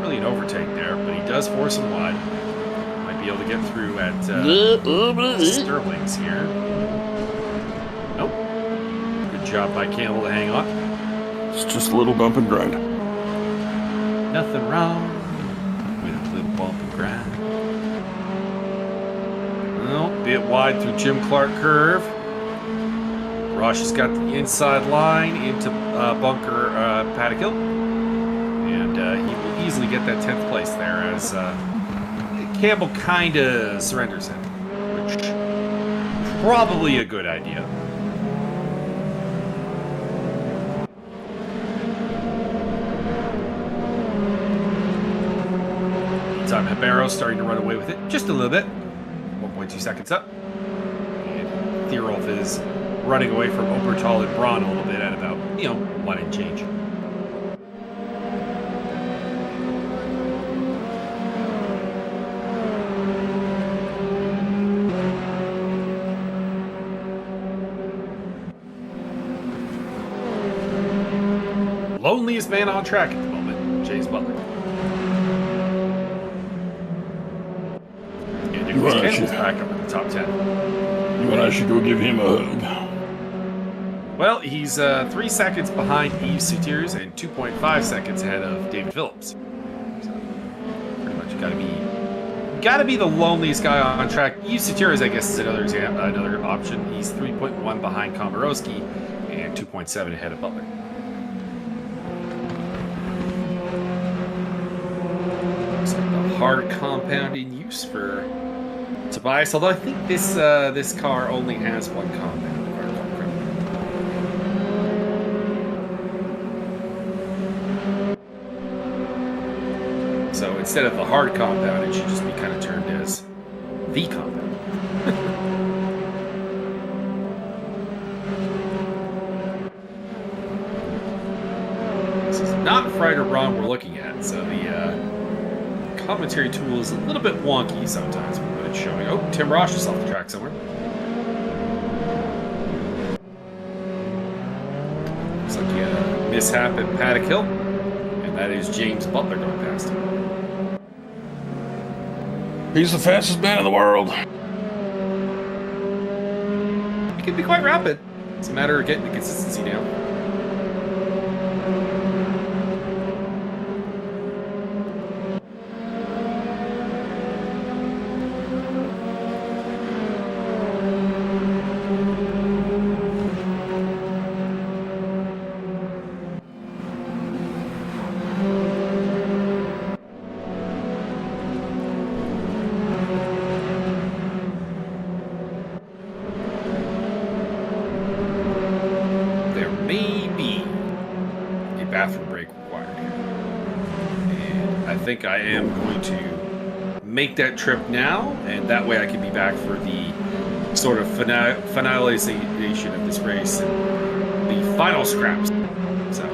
Really an overtake there, but he does force him wide. Might be able to get through at Sterling's here. Nope. Good job by Campbell to hang on. It's just a little bump and grind. Nothing wrong with a little bump and grind. Well, bit wide through Jim Clark curve. Roche has got the inside line into bunker Paddock Hill. And he will easily get that 10th place there as Campbell kind of surrenders him, which is probably a good idea. Time Hibero starting to run away with it just a little bit. 1.2 seconds up. And Thierolf is running away from Obertal and Braun a little bit at about, 1 and change. Loneliest man on track at the moment, James Butler. Campbell's back up in the top 10. You and I should go give him a hug. Well, he's 3 seconds behind Yves Soutiers and 2.5 seconds ahead of David Phillips. So, pretty much gotta be the loneliest guy on track. Yves Soutiers, I guess, is another option. He's 3.1 behind Komorowski and 2.7 ahead of Butler. Looks like the hard compound in use for Tobias, although I think this car only has one compound, if I recall correctly. So instead of the hard compound, it should just be kind of termed as the compound. This is not right or wrong we're looking at, so the commentary tool is a little bit wonky sometimes when it's showing. Oh, Tim Roche is off the track somewhere. Looks like he had a mishap at Paddock Hill, and that is James Butler going past him. He's the fastest man in the world. can be quite rapid. It's a matter of getting the consistency down. Bathroom break required here. And I think I am going to make that trip now, and that way I can be back for the sort of finalization of this race and the final scraps. So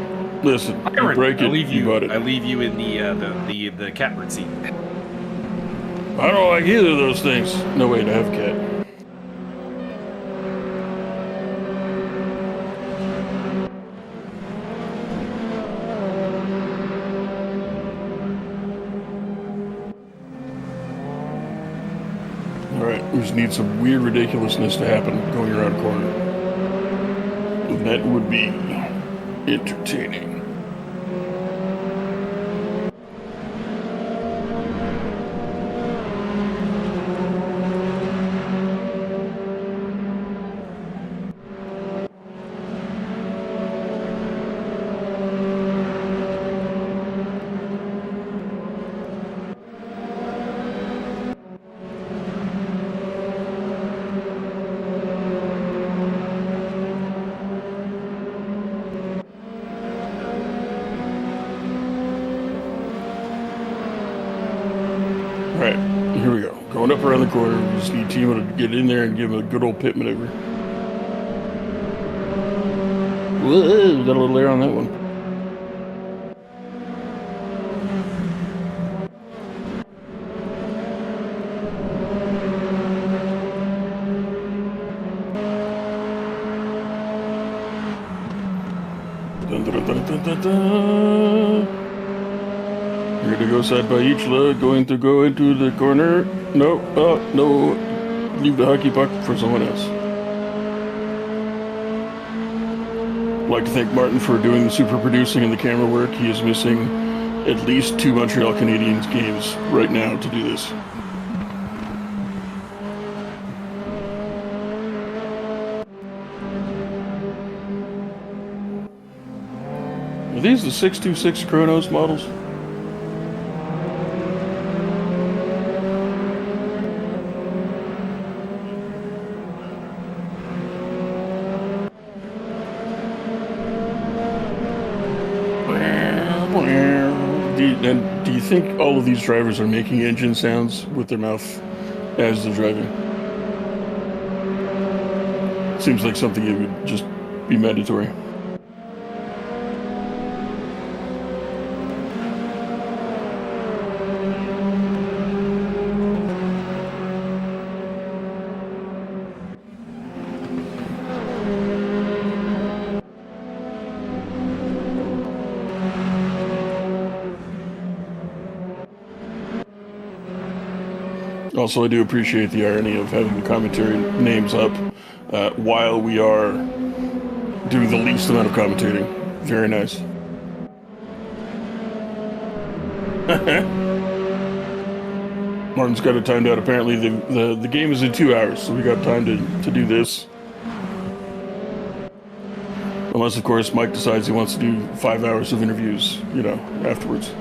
listen, Byron, you break it, I leave you. got it. I leave you in the catbird seat. I don't like either of those things. No way to have a cat. We just need some weird ridiculousness to happen going around a corner. And that would be entertaining. Alright, here we go. Going up around the corner, we just need Timo to get in there and give him a good old pit maneuver. Whoa, got a little air on that one. Dun, dun, dun, dun, dun, dun. You're gonna go side by each leg, going to go into the corner. No, no. Leave the hockey puck for someone else. I'd like to thank Martin for doing the super producing and the camera work. He is missing at least 2 Montreal Canadiens games right now to do this. Are these the 626 Chronos models? And do you think all of these drivers are making engine sounds with their mouth as they're driving? Seems like something that would just be mandatory. Also, I do appreciate the irony of having the commentary names up while we are doing the least amount of commentating. Very nice. Martin's got it timed out. Apparently, the game is in 2 hours, so we got time to do this. Unless, of course, Mike decides he wants to do 5 hours of interviews, you know, afterwards.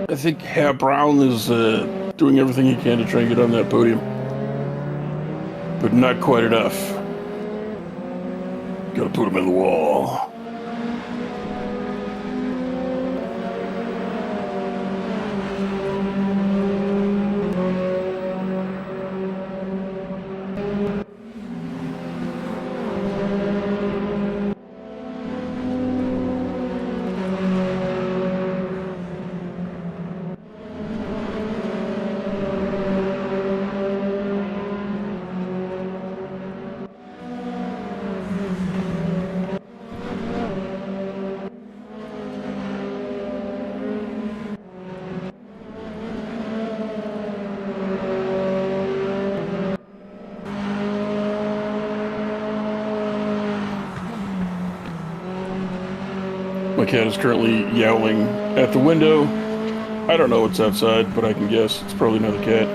I think Herr Brown is doing everything he can to try and get on that podium. But not quite enough. Gotta put him in the wall. My cat is currently yowling at the window. I don't know what's outside, but I can guess it's probably another cat.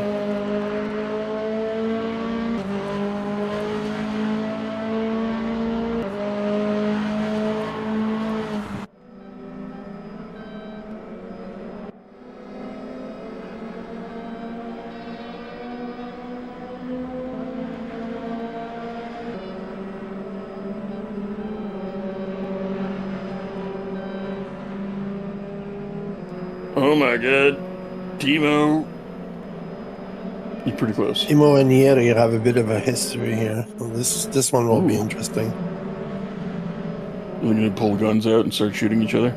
Oh my god. Timo. You're pretty close. Timo and Yeri have a bit of a history here. Well, this one will be Ooh. interesting. They're gonna pull guns out and start shooting each other.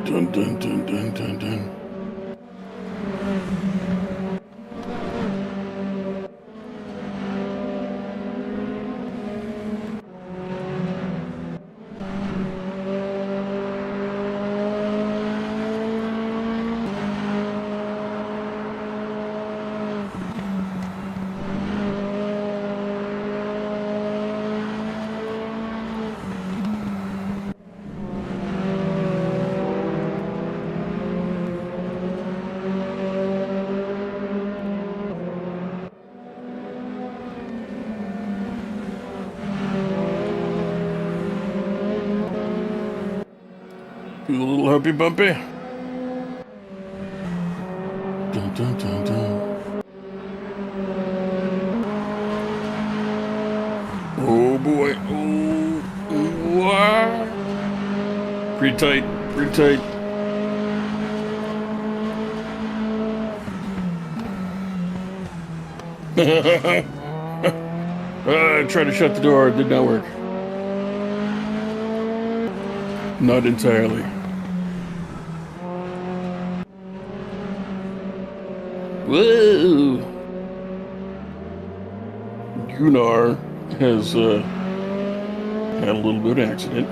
Dun dun dun dun dun dun. Do a little humpy bumpy. Dun dun dun dun. Oh boy. Oh. Wow. Pretty tight. Pretty tight. I tried to shut the door. It did not work. Not entirely. Whoa! Gunnar has had a little bit of accident.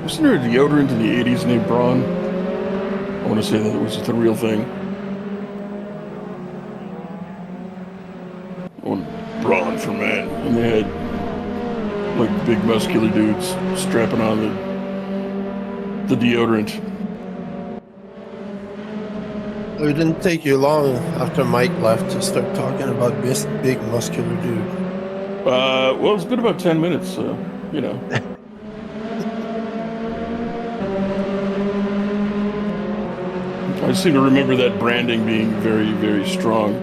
Wasn't there a deodorant in the 80s named Braun? I want to say that it was the real thing. On Braun for men. And they had like big muscular dudes strapping on the deodorant. It didn't take you long after Mike left to start talking about this big muscular dude. Well, it's been about 10 minutes, so, you know. I seem to remember that branding being very, very strong.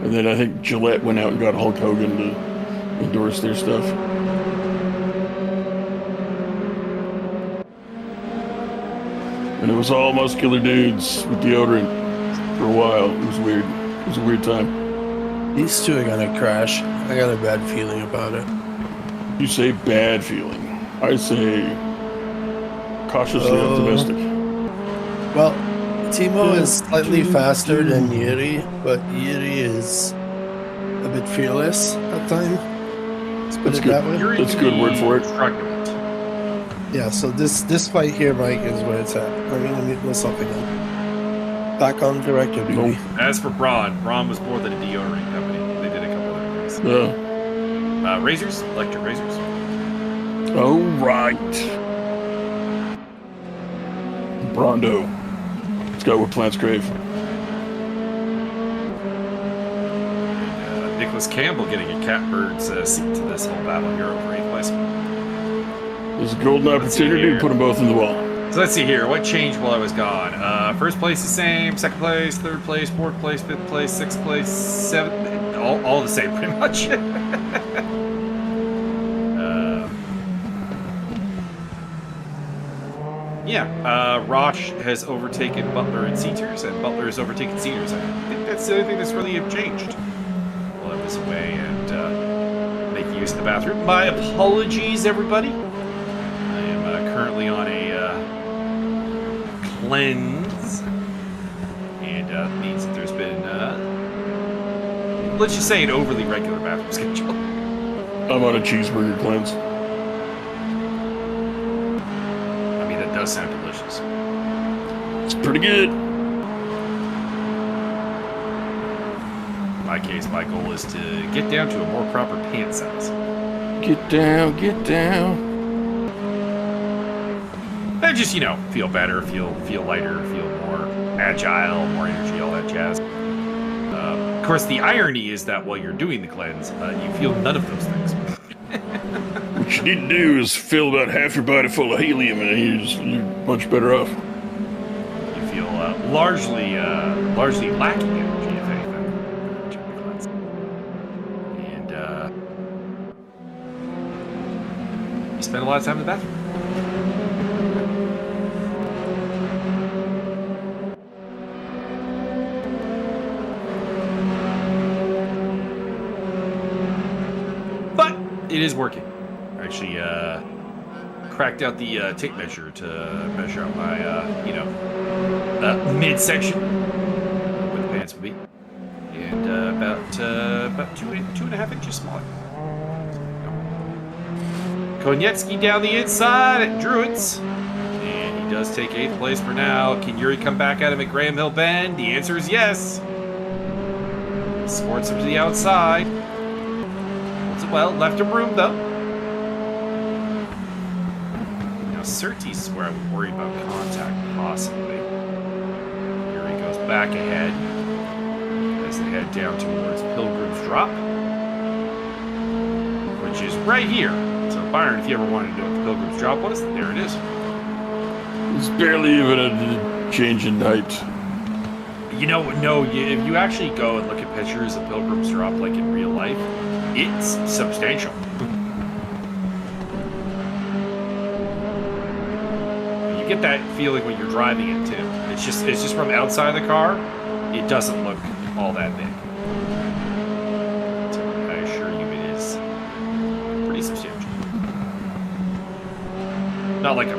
And then I think Gillette went out and got Hulk Hogan to endorse their stuff. And it was all muscular dudes with deodorant for a while. It was weird. It was a weird time. These two are gonna crash. I got a bad feeling about it. You say bad feeling. I say cautiously optimistic. Well, Timo is slightly faster than Yuri, but Yuri is a bit fearless at times. Let's put That's it good. that way. That's a good word for it. Truculent. Yeah, so this fight here, Mike, is where it's at. I'm gonna mute myself again. Back on director duty. Nope. As for Braun was more than a deodorant company. They did a couple other things. Yeah. Razors, electric razors. All right. Brondo. Let's go with Plants Grave. Nicholas Campbell getting a catbird's seat to this whole battle here over 8th place. There's a golden opportunity to put them both in the wall. So let's see here. What changed while I was gone? First place the same. Second place, third place, fourth place, fifth place, sixth place, seventh. All the same, pretty much. Roche has overtaken Butler and Seaters, and Butler has overtaken Seaters. I think that's the only thing that's really changed while I was away and making use of the bathroom. My apologies, everybody. I am currently on a cleanse, and means that there's been, let's just say, an overly regular bathroom schedule. I'm on a cheeseburger cleanse. I mean, that does sound delicious. It's pretty good. In my case, my goal is to get down to a more proper pant size. Get down, get down. And just, feel better, feel lighter, feel more agile, more energy, all that jazz. Of course, the irony is that while you're doing the cleanse, you feel none of those things. What you need to do is fill about half your body full of helium, and you're much better off. You feel largely lacking energy, if anything, during the cleanse. And you spend a lot of time in the bathroom. It is working. I actually cracked out the tape measure to measure out my, midsection, where the pants would be, and about 2.5 inches smaller. Konietzki down the inside at Druids, and he does take 8th place for now. Can Yuri come back at him at Graham Hill Bend? The answer is yes. Sports him to the outside. Well, left him room, though. Now, Surtees is where I would worry about contact, possibly. Here he goes back ahead as they head down towards Pilgrim's Drop, which is right here. So, Byron, if you ever wanted to know what the Pilgrim's Drop was, there it is. It's barely even a change in height. No, if you actually go and look at pictures of Pilgrim's Drop, like in real life, it's substantial. You get that feeling when you're driving it too. It's just from outside the car, it doesn't look all that big. So I assure you, it is pretty substantial. Not like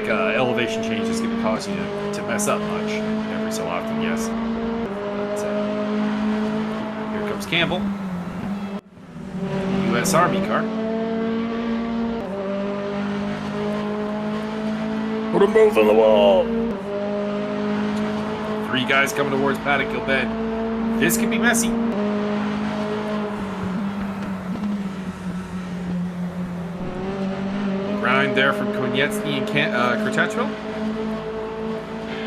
a elevation change is going to cause you to mess up much every so often. Yes. But here comes Campbell. U.S. Army car. Put them both on the wall. 3 guys coming towards Paddock Hill Bend. This could be messy. Grind there from Konietzki and Kurtachville.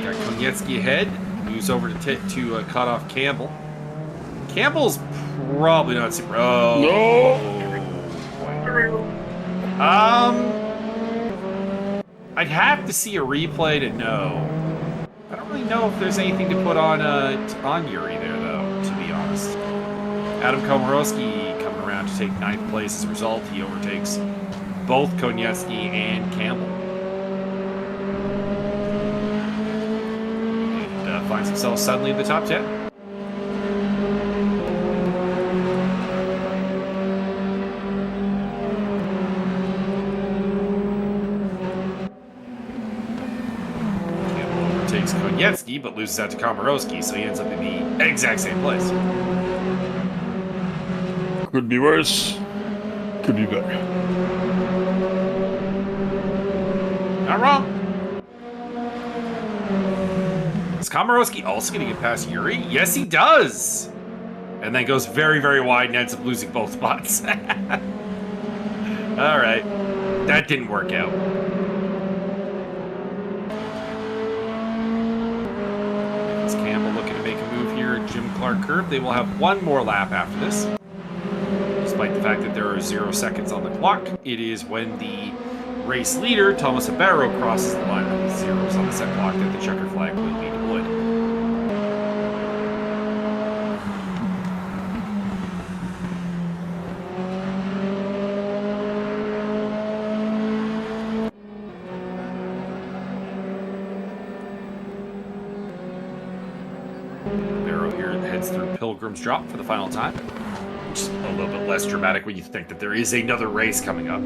Got Konietzki ahead. Moves over to cut off Campbell. Campbell's probably not super. Oh. No. I'd have to see a replay to know. I don't really know if there's anything to put on Yuri there, though, to be honest. Adam Komorowski coming around to take 9th place as a result. He overtakes both Konietzki and Campbell. And finds himself suddenly in the top 10. Konietzki, but loses out to Komorowski, so he ends up in the exact same place. Could be worse. Could be better. Not wrong. Is Komorowski also going to get past Yuri? Yes, he does. And then goes very, very wide and ends up losing both spots. All right. That didn't work out. It's Campbell looking to make a move here at Jim Clark curve. They will have one more lap after this. Despite the fact that there are 0 seconds on the clock, it is when the race leader, Thomas Ribeiro, crosses the line with the zeros on the set clock that the checker flag will be deployed. Ribeiro here heads through Pilgrim's Drop for the final time. Which is a little bit less dramatic when you think that there is another race coming up.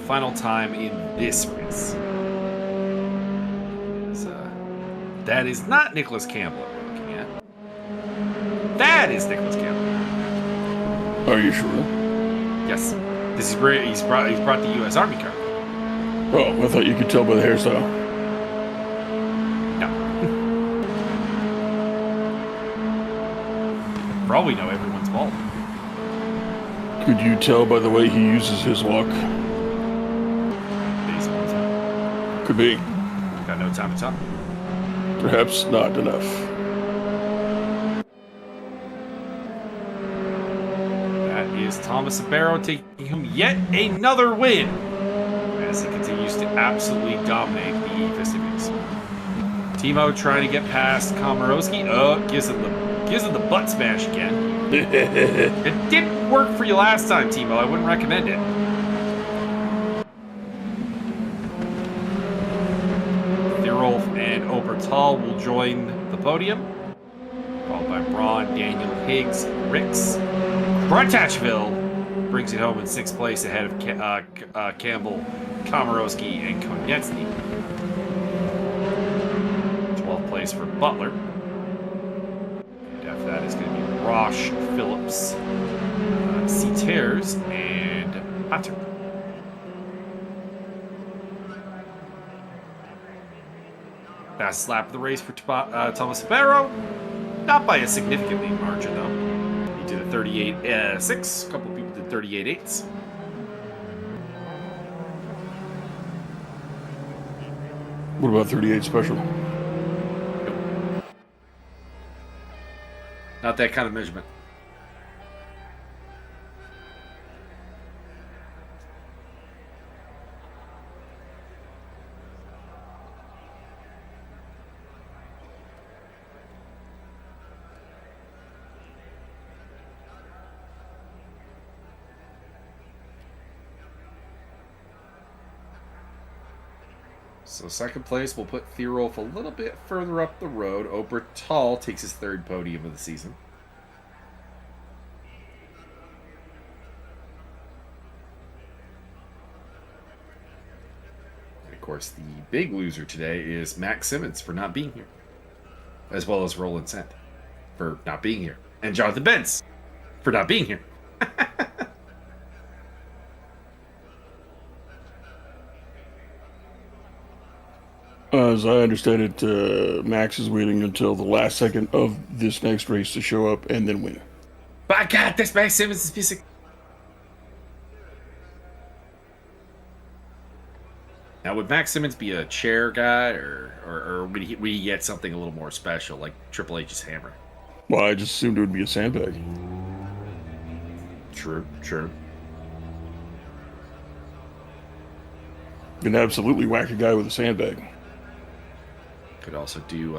Final time in this race. That is not Nicholas Campbell we're looking at. That is Nicholas Campbell. Are you sure? Yes. This is where he's brought the U.S. Army car. Oh, I thought you could tell by the hairstyle. No. For all we know, everyone's bald. Could you tell by the way he uses his walk? Could be. Got no time to talk. Perhaps not enough. That is Thomas Ribeiro taking him yet another win as he continues to absolutely dominate the festivities. Timo trying to get past Komorowski. Oh, gives him the butt smash again. It didn't work for you last time, Timo. I wouldn't recommend it. And Obertal will join the podium, followed by Braun, Daniel, Higgs, Ricks. Bruntatchville brings it home in 6th place ahead of Campbell, Komorowski, and Konieczny. 12th place for Butler. And after that is going to be Roche, Phillips, Ceters, and Hunter. Fastest lap of the race for Thomas Ribeiro. Not by a significant lead margin, though. He did a 38.6. A couple of people did 38.8s. What about 38 special? Nope. Not that kind of measurement. So 2nd place, we'll put Theerolf a little bit further up the road. Obertal takes his 3rd podium of the season. And of course, the big loser today is Max Simmons for not being here. As well as Roland Sant for not being here. And Jonathan Benz for not being here. As I understand it, Max is waiting until the last second of this next race to show up and then win. But I got this, Max Simmons is physical. Now, would Max Simmons be a chair guy, or would he get something a little more special, like Triple H's hammer? Well, I just assumed it would be a sandbag. True, true. You can absolutely whack a guy with a sandbag. Could also do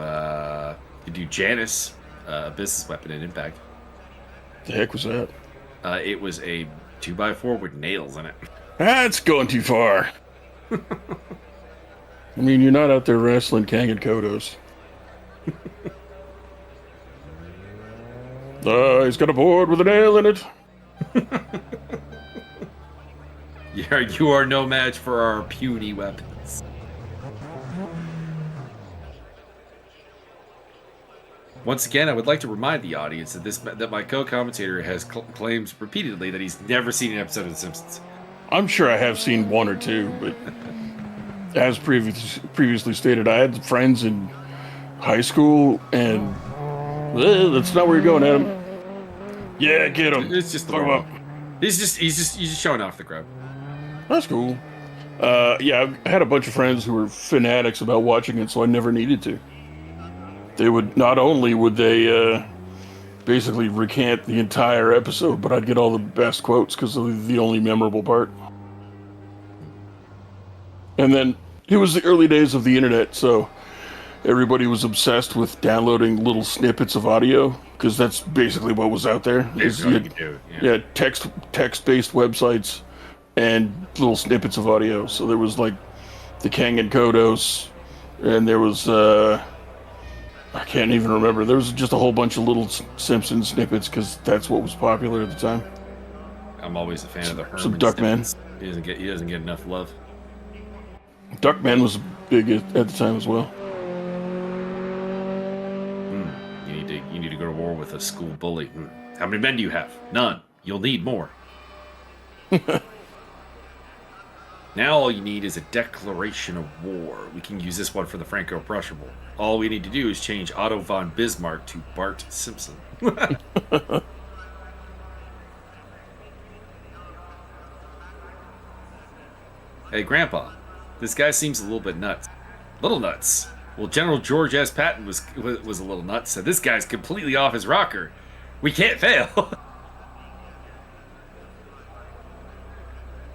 Janus, business weapon in Impact. The heck was that? It was a 2x4 with nails in it. That's going too far. I mean, you're not out there wrestling Kang and Kodos. He's got a board with a nail in it. Yeah, you are no match for our puny weapons. Once again, I would like to remind the audience that my co-commentator has claims repeatedly that he's never seen an episode of The Simpsons. I'm sure I have seen one or two, but as previously stated, I had friends in high school, and that's not where you're going, Adam. Yeah, get him. It's just the Fuck him warm up. up. He's just showing off the crowd. That's cool. Yeah, I had a bunch of friends who were fanatics about watching it, so I never needed to. They would, not only would they basically recant the entire episode, but I'd get all the best quotes because of the only memorable part. And then it was the early days of the internet, so everybody was obsessed with downloading little snippets of audio because that's basically what was out there. Yeah, text-based websites and little snippets of audio. So there was like the Kang and Kodos, and there was I can't even remember. There was just a whole bunch of little Simpsons snippets because that's what was popular at the time. I'm always a fan of the Herman. Some Duckman. He doesn't get enough love. Duckman was big at the time as well. You need to go to war with a school bully. How many men do you have? None. You'll need more. Now all you need is a declaration of war. We can use this one for the Franco-Prussian War. All we need to do is change Otto von Bismarck to Bart Simpson. Hey, Grandpa, this guy seems a little bit nuts. Little nuts. Well, General George S. Patton was a little nuts, so this guy's completely off his rocker. We can't fail.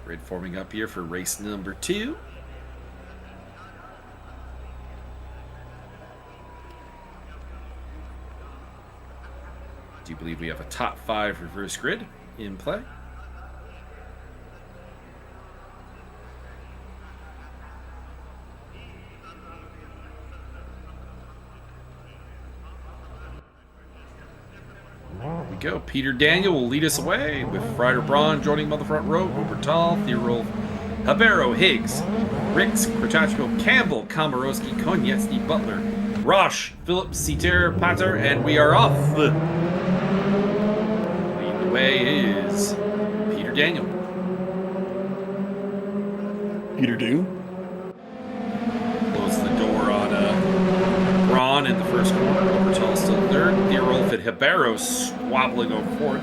Grid forming up here for race number 2. Do you believe we have a top 5 reverse grid in play? Here we go. Peter Daniel will lead us away with Ryder Braun joining him on the front row. Obertal, Thierolf, Habero, Higgs, Ricks, Kratachville, Campbell, Komorowski, Konietzny, Butler, Roche, Phillips, Citer, Pater, and we are off. Leading the way is Peter Daniel. Peter Doom? Close the door on Braun in the first corner. Obertal still third. Thierolf and Habero squabbling over fourth.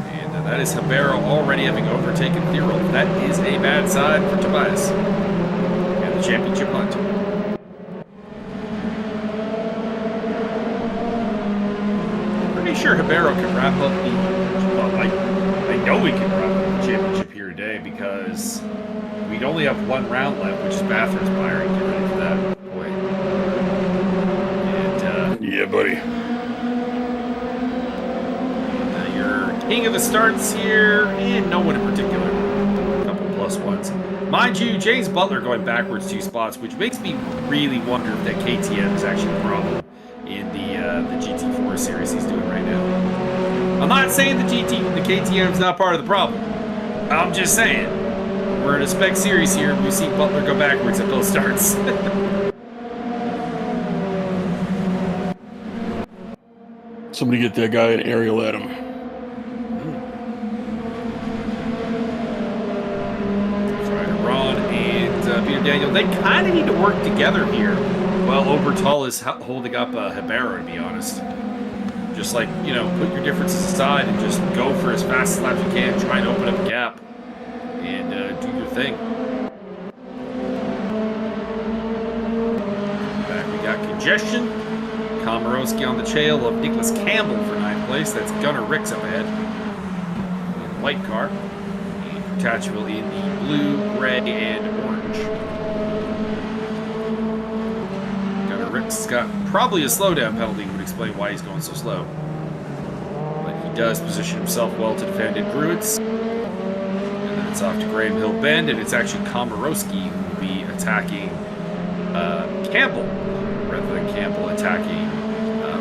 And that is Habero already having overtaken Thierolf. That is a bad sign for Tobias and the championship hunt. Pretty sure Habero can wrap up the... Well, I know we can wrap up the championship here today because we'd only have one round left, which is Bathurst. Byron, get ready for that. Boy. And, Yeah, buddy. your king of the starts here, and no one in particular. A couple plus ones. Mind you, James Butler going backwards 2 spots, which makes me really wonder if that KTM is actually the problem in the GT4 series he's doing right now. I'm not saying the KTM is not part of the problem. I'm just saying. We're in a spec series here. We've seen Butler go backwards at both starts. Somebody get that guy an aerial at him. Ryder Braun and Peter Daniel, they kind of need to work together here. Well, Obertal is holding up Habero, to be honest. Just like, put your differences aside and just go for as fast as laps you can. Try and open up a gap and do your thing. Back we got congestion. Komorowski on the tail of Nicholas Campbell for 9th place. That's Gunnar Ricks up ahead in the white car. And Kratachville in the blue, gray, and orange. Gunnar Ricks has got probably a slowdown penalty, would explain why he's going so slow. But he does position himself well to defend at Druids. And then it's off to Graham Hill Bend, and it's actually Komorowski who will be attacking Campbell, rather than Campbell attacking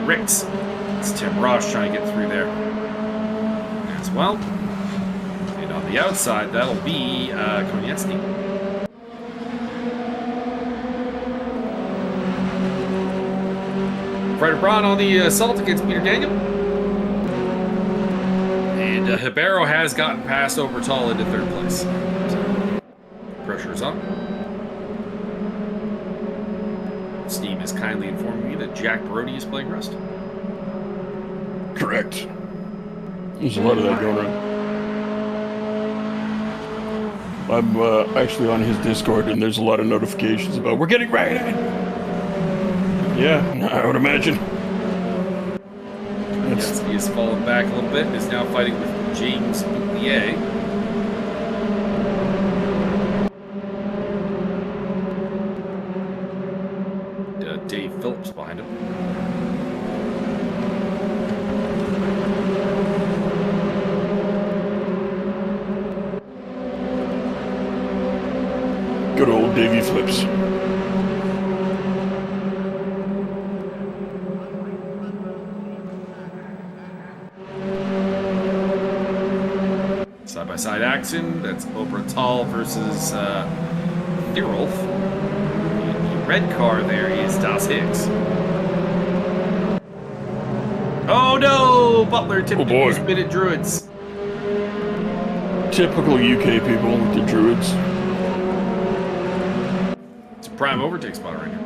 Ricks. It's Tim Roche trying to get through there as well. And on the outside, that'll be Konietzny. Ryder Braun on the assault against Peter Daniel. And And Hibero has gotten past Obertal into third place. So, pressure is on. Steam is kindly informing me that Jack Brody is playing Rust. Correct. There's a lot of that going on. I'm actually on his Discord, and there's a lot of notifications about we're getting raided. Yeah, I would imagine. Yes, he has fallen back a little bit and is now fighting with James Boulier. Dave Phillips behind him. Good old Davey Flips. Side-by-side action. That's Obertal versus Thierolf. The red car there is Das Hicks. Oh no! Butler tipped boy. his bit at Druids. Typical UK people with the Druids. It's a prime overtake spot right here.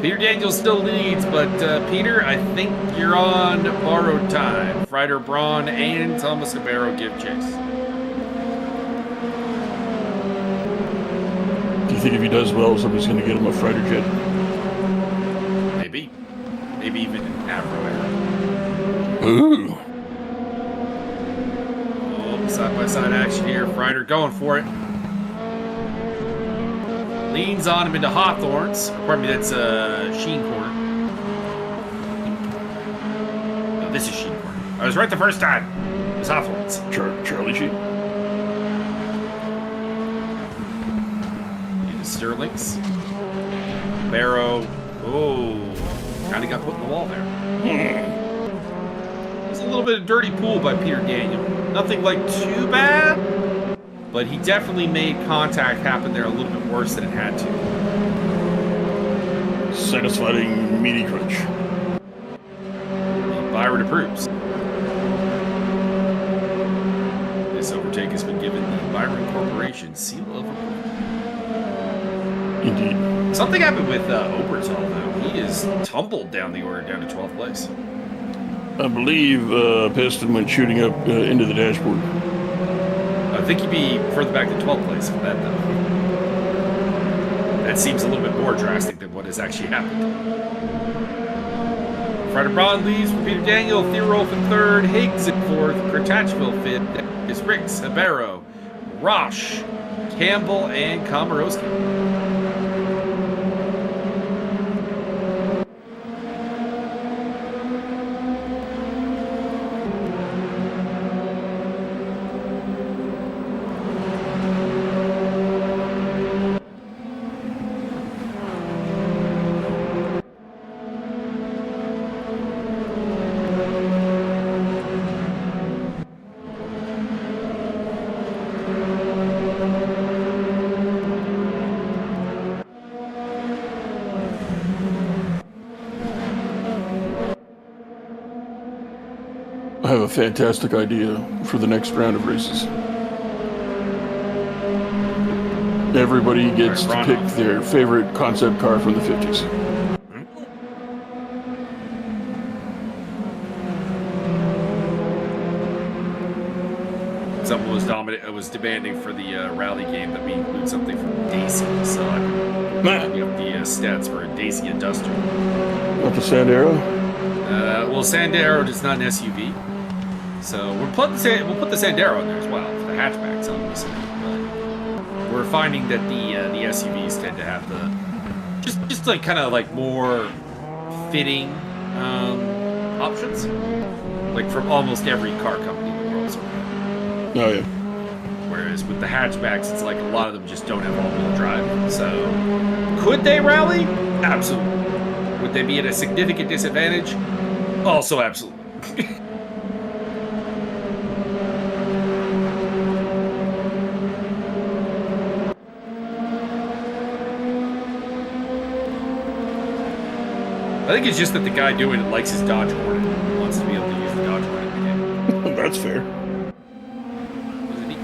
Peter Daniels still leads, but Peter, I think you're on borrowed time. Ryder Braun and Thomas Hibero give chase. Do you think if he does well, somebody's going to get him a fighter jet? Maybe. Maybe even an Avro Air. Ooh. Oh, side-by-side action here. Ryder going for it. Leans on him into Hawthorns. Pardon me, that's Sheen Corner. No, this is Sheen Corner. I was right the first time. It was Hawthorns. Charlie Sheen. Into Sterling's. Barrow. Oh, kind of got put in the wall there. It's a little bit of dirty pool by Peter Daniel. Nothing like too bad. But he definitely made contact happen there a little bit worse than it had to. Satisfying meaty crunch. Byron approves. This overtake has been given the Byron Corporation seal of approval. Indeed. Something happened with Obertal, though. He is tumbled down the order down to 12th place. I believe Piston went shooting up into the dashboard. I think he'd be further back to 12th place for that, though. That seems a little bit more drastic than what has actually happened. Ryder Braun leads for Peter Daniel, Thierolf in third, Higgs in fourth, Kurtachville fifth, is Ricks, Hibero, Roche, Campbell, and Komorowski. I have a fantastic idea for the next round of races. Everybody gets to pick their favorite concept car from the 50s. Someone was demanding for the rally game that we include something from Daisy, so I'm looking up the stats for a Daisy Industrial. Not the Sandero? Well, Sandero is not an SUV, so we'll put the Sandero in there as well for the hatchbacks, obviously. But we're finding that the SUVs tend to have the just like kind of like more fitting options, like from almost every car company in the world. Sort of. Oh, yeah. Whereas with the hatchbacks, it's like a lot of them just don't have all-wheel drive. So, could they rally? Absolutely. Would they be at a significant disadvantage? Also, absolutely. I think it's just that the guy doing it likes his Dodge Hornet and wants to be able to use the Dodge Hornet in the game. That's fair.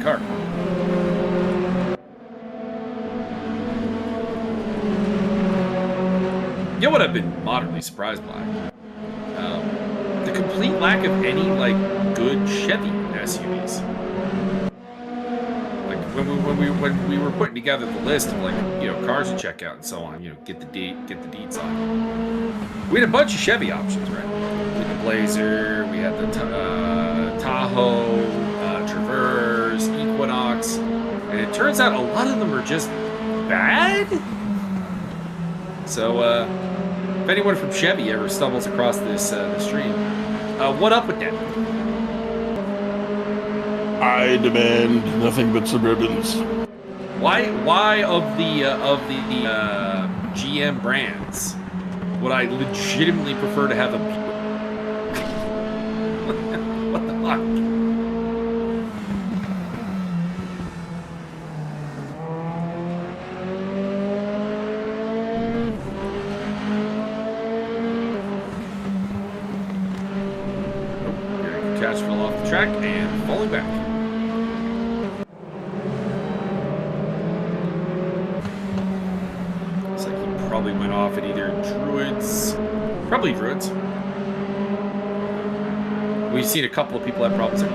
car. You know what I've been moderately surprised by? The complete lack of any, like, good Chevy SUVs. Like, when we were putting together the list of, like, you know, cars to check out and so on, you know, get the deets on. We had a bunch of Chevy options, right? We had the Blazer, we had the Tahoe, Traverse, Equinox, and it turns out a lot of them are just bad. So, if anyone from Chevy ever stumbles across this stream, what up with that? I demand nothing but Suburbans. Why of the GM brands would I legitimately prefer to have a what the fuck? Catch fell off the track and falling back. Looks like he probably went off at either Druids. Probably Druids. We've seen a couple of people have problems there.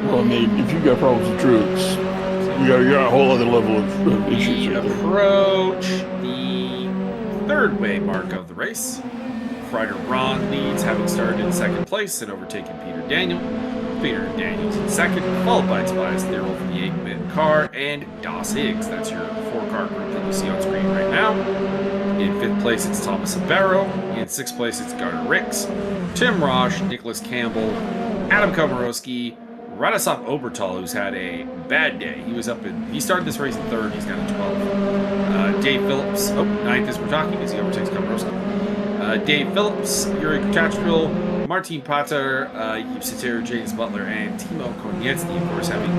Well, I mean, if you got problems with Druids, you got a whole other level of issues. We Right there. approach the third way mark of the race. Ryder Ron leads, having started in second place and overtaken Peter Daniel. Peter Daniels in second, followed by Tobias Thierol for the 8-man car, and Das Higgs. That's your 4-car group that you see on screen right now. In 5th place, it's Thomas Sabero. In 6th place, it's Garner Ricks, Tim Rosh, Nicholas Campbell, Adam Komorowski, Radosław Obertal, who's had a bad day. He started this race in 3rd, he's down to 12th. Dave Phillips, 9th as we're talking, as he overtakes Komorowski. Dave Phillips, Yuri Kutachvil, Martin Pater, Yves Sater, James Butler, and Timo Koniecki, of course, having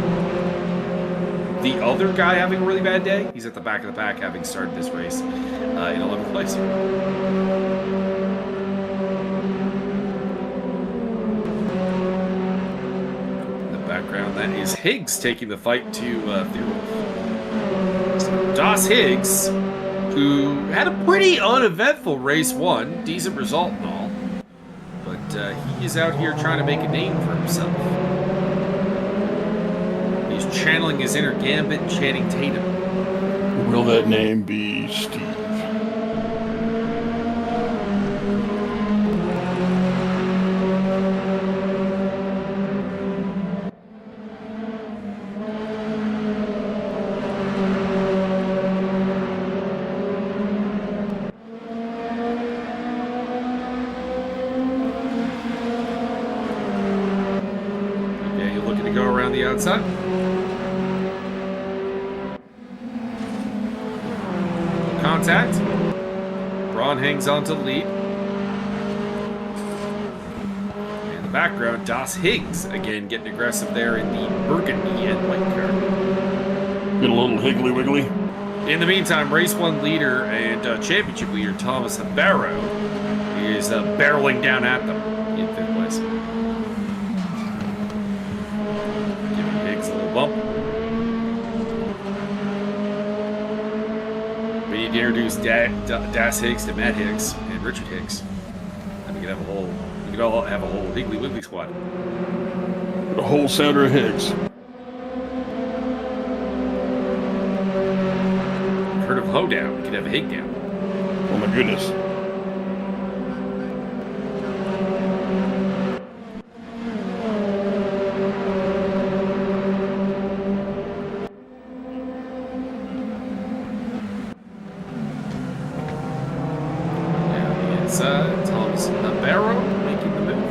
the other guy having a really bad day. He's at the back of the pack, having started this race in 11th place. In the background, that is Higgs taking the fight to Thierol. So Das Higgs, who had a pretty uneventful race 1, decent result and all, but he is out here trying to make a name for himself. He's channeling his inner Gambit, Channing Tatum. Will that name be Steve? Outside. Contact. Braun hangs on to the lead. In the background, Das Higgs again getting aggressive there in the burgundy and white car. Get a little higgly wiggly. In the meantime, race 1 leader and championship leader Thomas Sabero is barreling down at them in 5th place. Bump. We need to introduce Das Higgs to Matt Higgs and Richard Higgs. And we could all have a whole Higgly Wiggly squad. A whole sounder of Higgs. Heard of Hoedown? We could have a Hig down. Oh my goodness. Thomas Sabero making the move.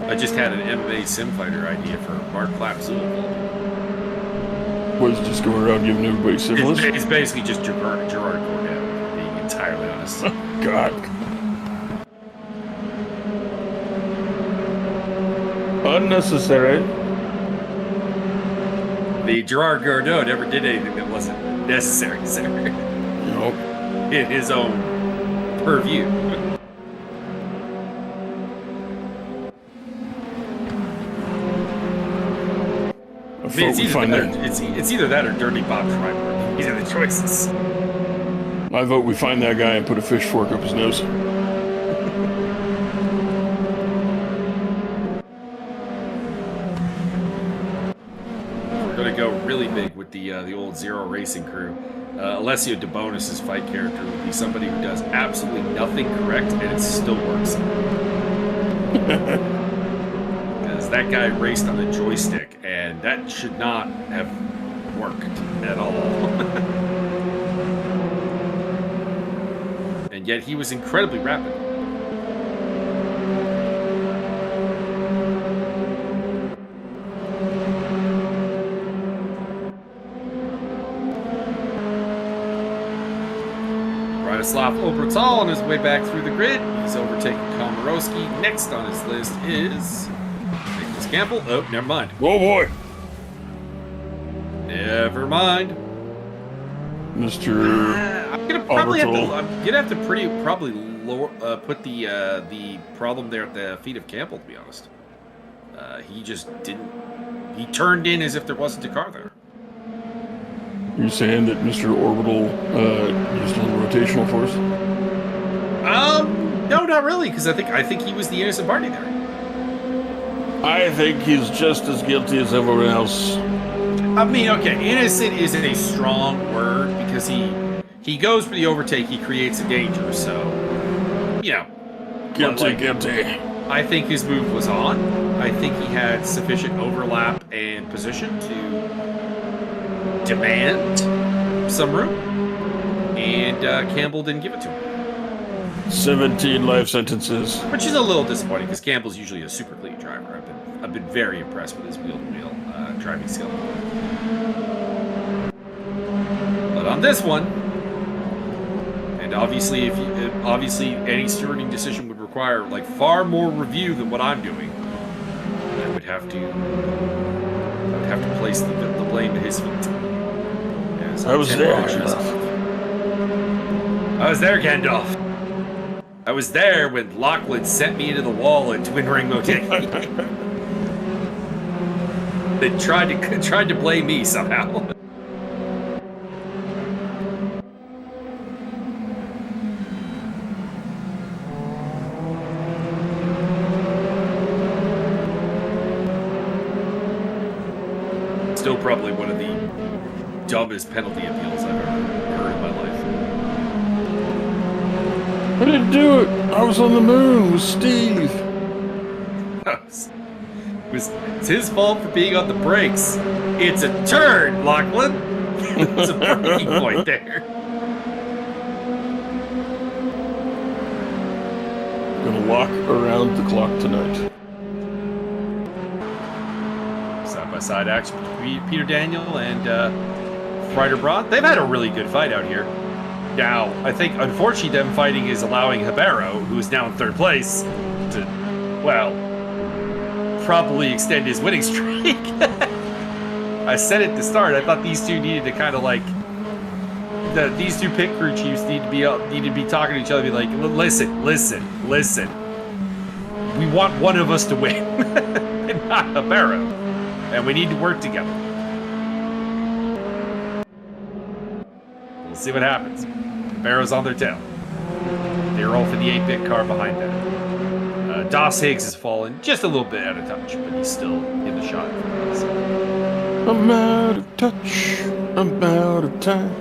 I just had an MMA sim fighter idea for Mark Clapzul. Was it just going around giving everybody syphilis? It's basically just Gerard Cordell, being entirely honest. God. Unnecessary. The Gerard Gordeau never did anything that wasn't necessary, sir. Nope. In his own purview. mean, vote we find that. it's either that or Dirty Bob Schreiber. These are the choices. I vote we find that guy and put a fish fork up his nose. We're gonna go really big with the old Zero Racing crew. Alessio DeBonis' fight character would be somebody who does absolutely nothing correct and it still works. Because that guy raced on a joystick and that should not have worked at all. And yet he was incredibly rapid. Bratislav Obertal on his way back through the grid. He's overtaking Komorowski. Next on his list is Nicholas Campbell. Oh, never mind. Oh boy, Never mind. Mr. I'm gonna probably Obertal. have to probably put the problem there at the feet of Campbell. To be honest, he just didn't. He turned in as if there wasn't a car there. You're saying that Mr. Orbital used a little rotational force? No, not really, because I think he was the innocent party there. I think he's just as guilty as everyone else. I mean, okay, innocent is a strong word because he goes for the overtake, he creates a danger, so you know. Guilty, guilty. I think his move was on. I think he had sufficient overlap and position to demand some room, and Campbell didn't give it to him. 17 life sentences. Which is a little disappointing because Campbell's usually a super clean driver. I've been very impressed with his wheel-to-wheel driving skill. But on this one, and obviously, obviously any stewarding decision would require like far more review than what I'm doing. I would have to place the blame at his feet. I was there. I was there, Gandalf. I was there when Lachlan sent me into the wall at Twin Ring Motegi. They tried to blame me somehow. Still probably one of the dumbest penalty appeals I've ever heard in my life. I didn't do it. I was on the moon with Steve. It's his fault for being on the brakes. It's a turn, Lachlan. There's a breaking point there. Gonna walk around the clock tonight. Side-by-side action between Peter Daniel and Ryder Braun. They've had a really good fight out here. Now, I think, unfortunately, them fighting is allowing Ribeiro, who is now in third place, to, well, probably extend his winning streak. I said it to start. I thought these two needed to kind of like, these two pit crew chiefs need to be talking to each other, be like, listen. We want one of us to win, and not Ribeiro. And we need to work together. We'll see what happens. Barrow's on their tail. They're all for the 8-bit car behind that. Doss Higgs has fallen just a little bit out of touch, but he's still in the shot. I'm out of touch. I'm out of time.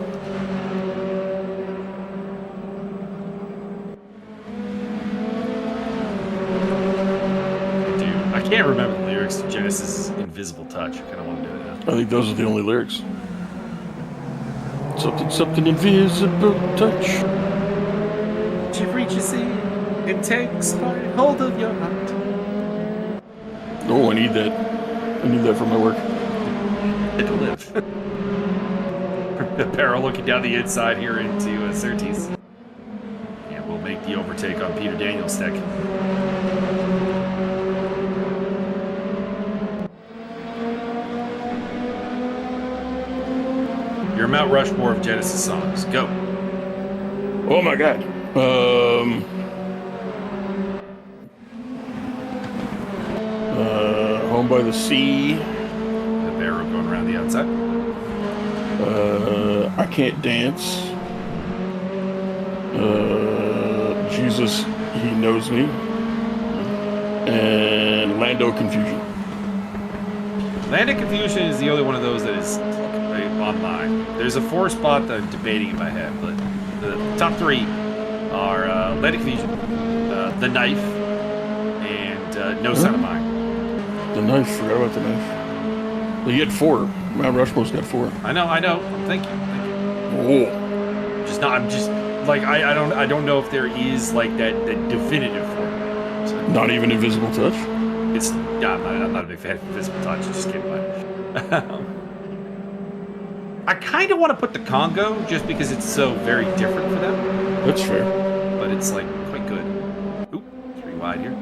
Dude, I can't remember the lyrics to Genesis' Invisible Touch. I kind of want to do it now. I think those are the only lyrics. Something invisible touch. She reaches in and takes hold of your heart. Oh, I need that. I need that for my work. To live. Barrow looking down the inside here into Surtees. And we'll make the overtake on Peter Daniel's deck. Your Mount Rushmore of Genesis songs. Go. Oh my God. The Home by the Sea. Barrow going going around the outside. I can't dance. Jesus, he knows me. And Lando Confusion. Land of Confusion is the only one of those that is on mine. There's a 4 spot that I'm debating in my head, but the top 3 are Land of Confusion, The Knife, and No Son of Mine. The Knife, forgot about The Knife. Well, you had 4. Mount Rushmore's got 4. I know. Thank you. Oh. I'm just like I don't know if there is like that definitive form. So, Not even Invisible Touch? it's I'm not a big fan of Invisible Touch. Just kidding. I kind of want to put the Congo just because it's so very different for them. That's fair. But it's like quite good. Oop, 3 wide here.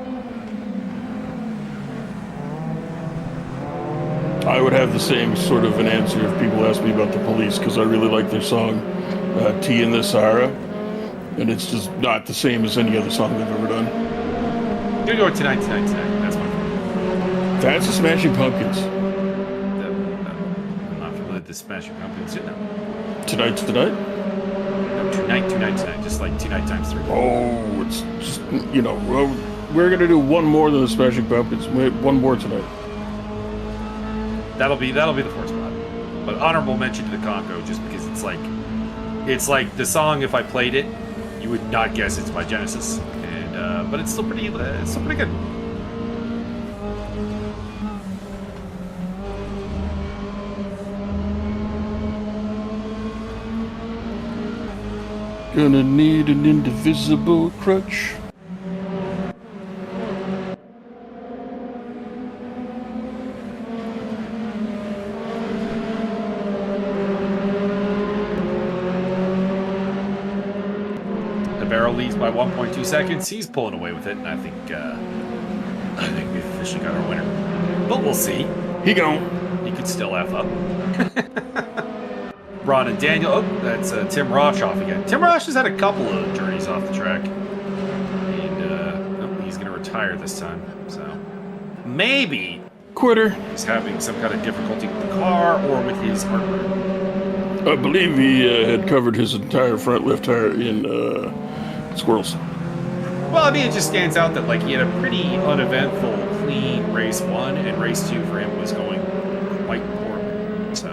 I would have the same sort of an answer if people asked me about the Police, because I really like their song, Tea in the Sahara. And it's just not the same as any other song they've ever done. You're going tonight. That's one. That's the Smashing Pumpkins. I'm not familiar with the Smashing Pumpkins. No, Tonight's the night? tonight. Just like 2 night times 3. Oh, it's just, well, we're going to do one more than the Smashing Pumpkins. One more tonight. That'll be the 4th spot. But honorable mention to the Congo just because it's like the song. If I played it, you would not guess it's by Genesis, and but it's still pretty good. Gonna need an indivisible crutch. Leads by 1.2 seconds. He's pulling away with it, and I think we've officially got our winner. But we'll see. He gone. He could still F up. Ron and Daniel. Oh, that's Tim Rosh off again. Tim Rosh has had a couple of journeys off the track, and he's going to retire this time. So maybe Quitter. he's having some kind of difficulty with the car or with his hardware. I believe he had covered his entire front left tire in squirrels. Well, I mean, it just stands out that like he had a pretty uneventful, clean race 1, and race 2 for him was going quite poorly. So,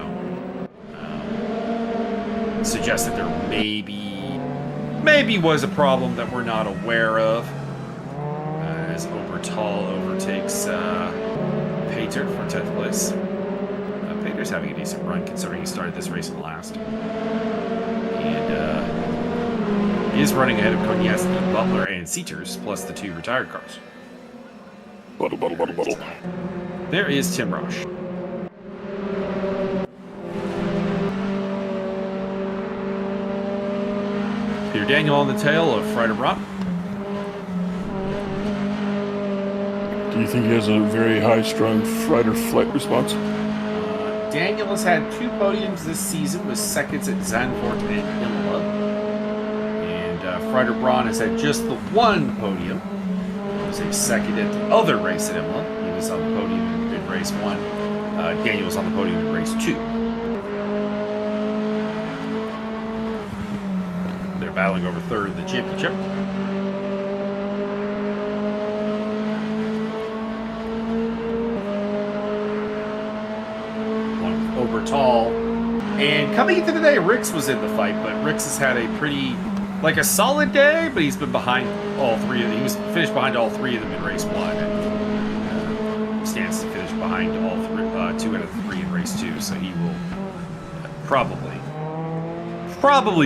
suggests that there maybe was a problem that we're not aware of. As Obertal overtakes Pater for 10th place. Pater's having a decent run considering he started this race in the last. And he is running ahead of Konieczny, Butler, and Seaters, plus the 2 retired cars. Buttle. There is Tim Rosh. Peter Daniel on the tail of Freider Braun. Do you think he has a very high-strung Freider flight response? Daniel has had 2 podiums this season with seconds at Zandvoort and Imola. And Freider Braun has had just the 1 podium. It was a second at the other race at Imola. He was on the podium in race 1. Daniel was on the podium in race 2. They're battling over 3rd in the championship. Tall. And coming into the day, Rix was in the fight, but Rix has had a pretty, like a solid day, but he's been behind all 3 of them. He was finished behind all 3 of them in race 1, and stands to finish behind all 2 out of 3 in race 2, so he will probably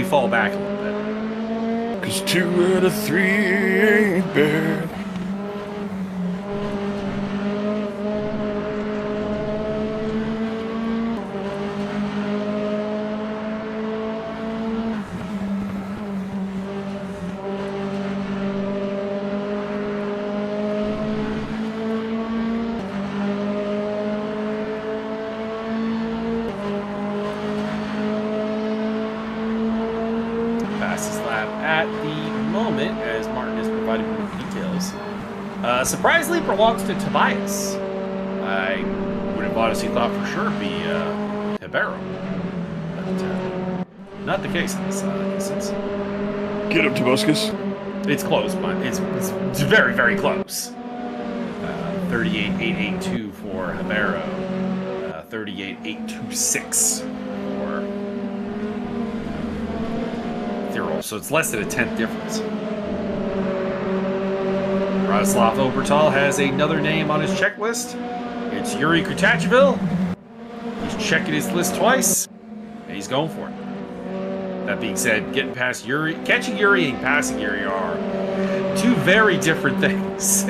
fall back a little bit. 'Cause 2 out of 3 ain't bad. Surprisingly belongs to Tobias. I would have have honestly thought for sure it'd be Ribeiro. But not the case in this instance. Get up, Tobuscus. It's close, but it's very, very close. 38.882 for Ribeiro. 38.826 for Thirol. So it's less than a 10th difference. Radoslav Obertal has another name on his checklist. It's Yuri Kurtacheville. He's checking his list twice, and he's going for it. That being said, getting past Yuri, catching Yuri and passing Yuri are two very different things.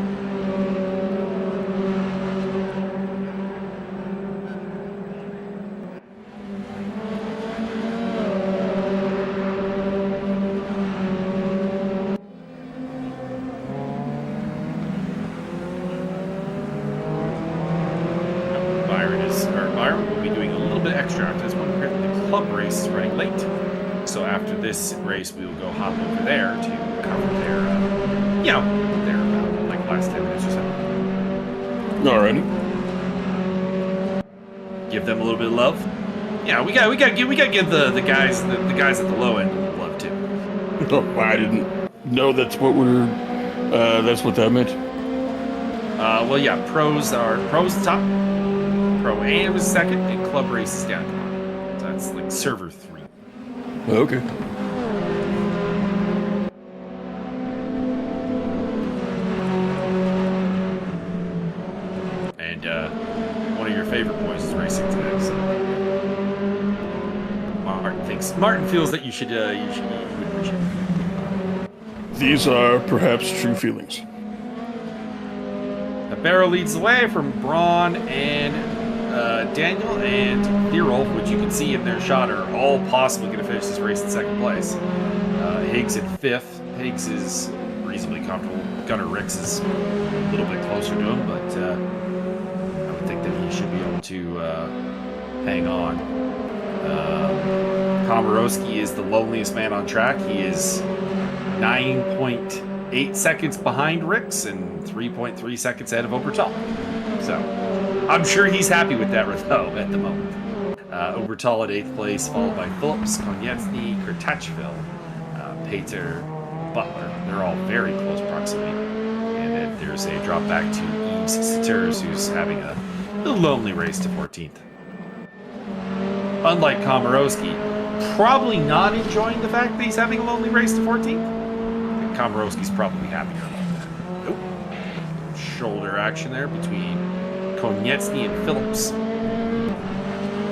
Byron will be doing a little bit extra after this one. The club race is running late. So after this race, we will go hop over there to cover their, their like last 10 minutes or so. Alrighty. Give them a little bit of love. Yeah, we gotta give the guys at the low end a little love too. Oh, I didn't know that's what that meant. Well, yeah, pros top, pro AM is second, and club race is down. So that's like server 3. Okay. And one of your favorite boys is racing today. So Martin feels that you would appreciate it. These are perhaps true feelings. Barrow leads the way from Braun and Daniel and Thirol, which you can see in their shot, are all possibly going to finish this race in second place. Higgs in 5th. Higgs is reasonably comfortable. Gunnar Ricks is a little bit closer to him, but I would think that he should be able to hang on. Komorowski is the loneliest man on track. He is 9.8 seconds behind Ricks and 3.3 seconds ahead of Obertal. So I'm sure he's happy with that though at the moment. Obertal at 8th place, followed by Phillips, Konieczny, Kurtacheville, Pater, Butler. They're all very close proximity. And then there's a drop back to Yves Sitters, who's having a lonely race to 14th. Unlike Komorowski, probably not enjoying the fact that he's having a lonely race to 14th. Komorowski's probably happier about that. Nope. Shoulder action there between Konieczny and Phillips.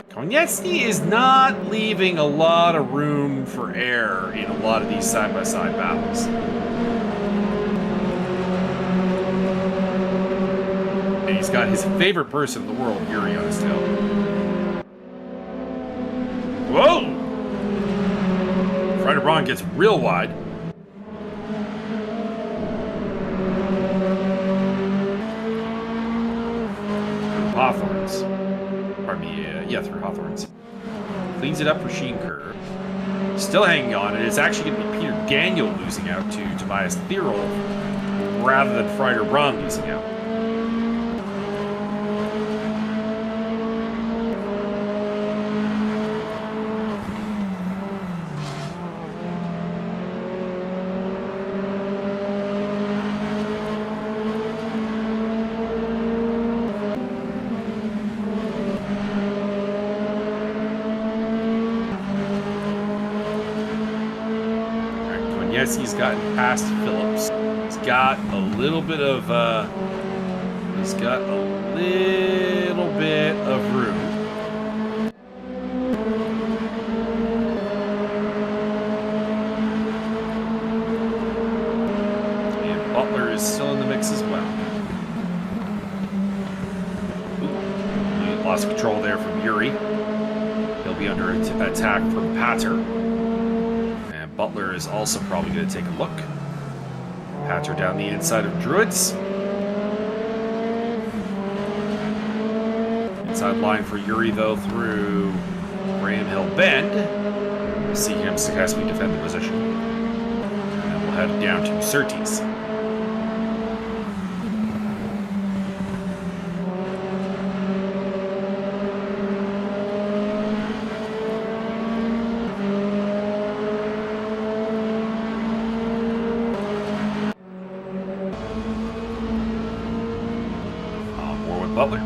Konieczny is not leaving a lot of room for error in a lot of these side-by-side battles. And he's got his favorite person in the world, Yuri, on his tail. Whoa! Ryder Braun gets real wide. Hawthorns. Pardon me, through Hawthorns. Cleans it up for Sheenker. Still hanging on, and it's actually going to be Peter Daniel losing out to Tobias Thirol rather than Ryder Braun losing out. He's gotten past Phillips. He's got a little bit of room. And Butler is still in the mix as well. Ooh, lost control there from Yuri. He'll be under attack from Pater. Butler is also probably going to take a look. Pater down the inside of Druids. Inside line for Yuri, though, through Graham Hill Bend. We'll see him successfully defend the position. And then we'll head down to Surtees. Butler.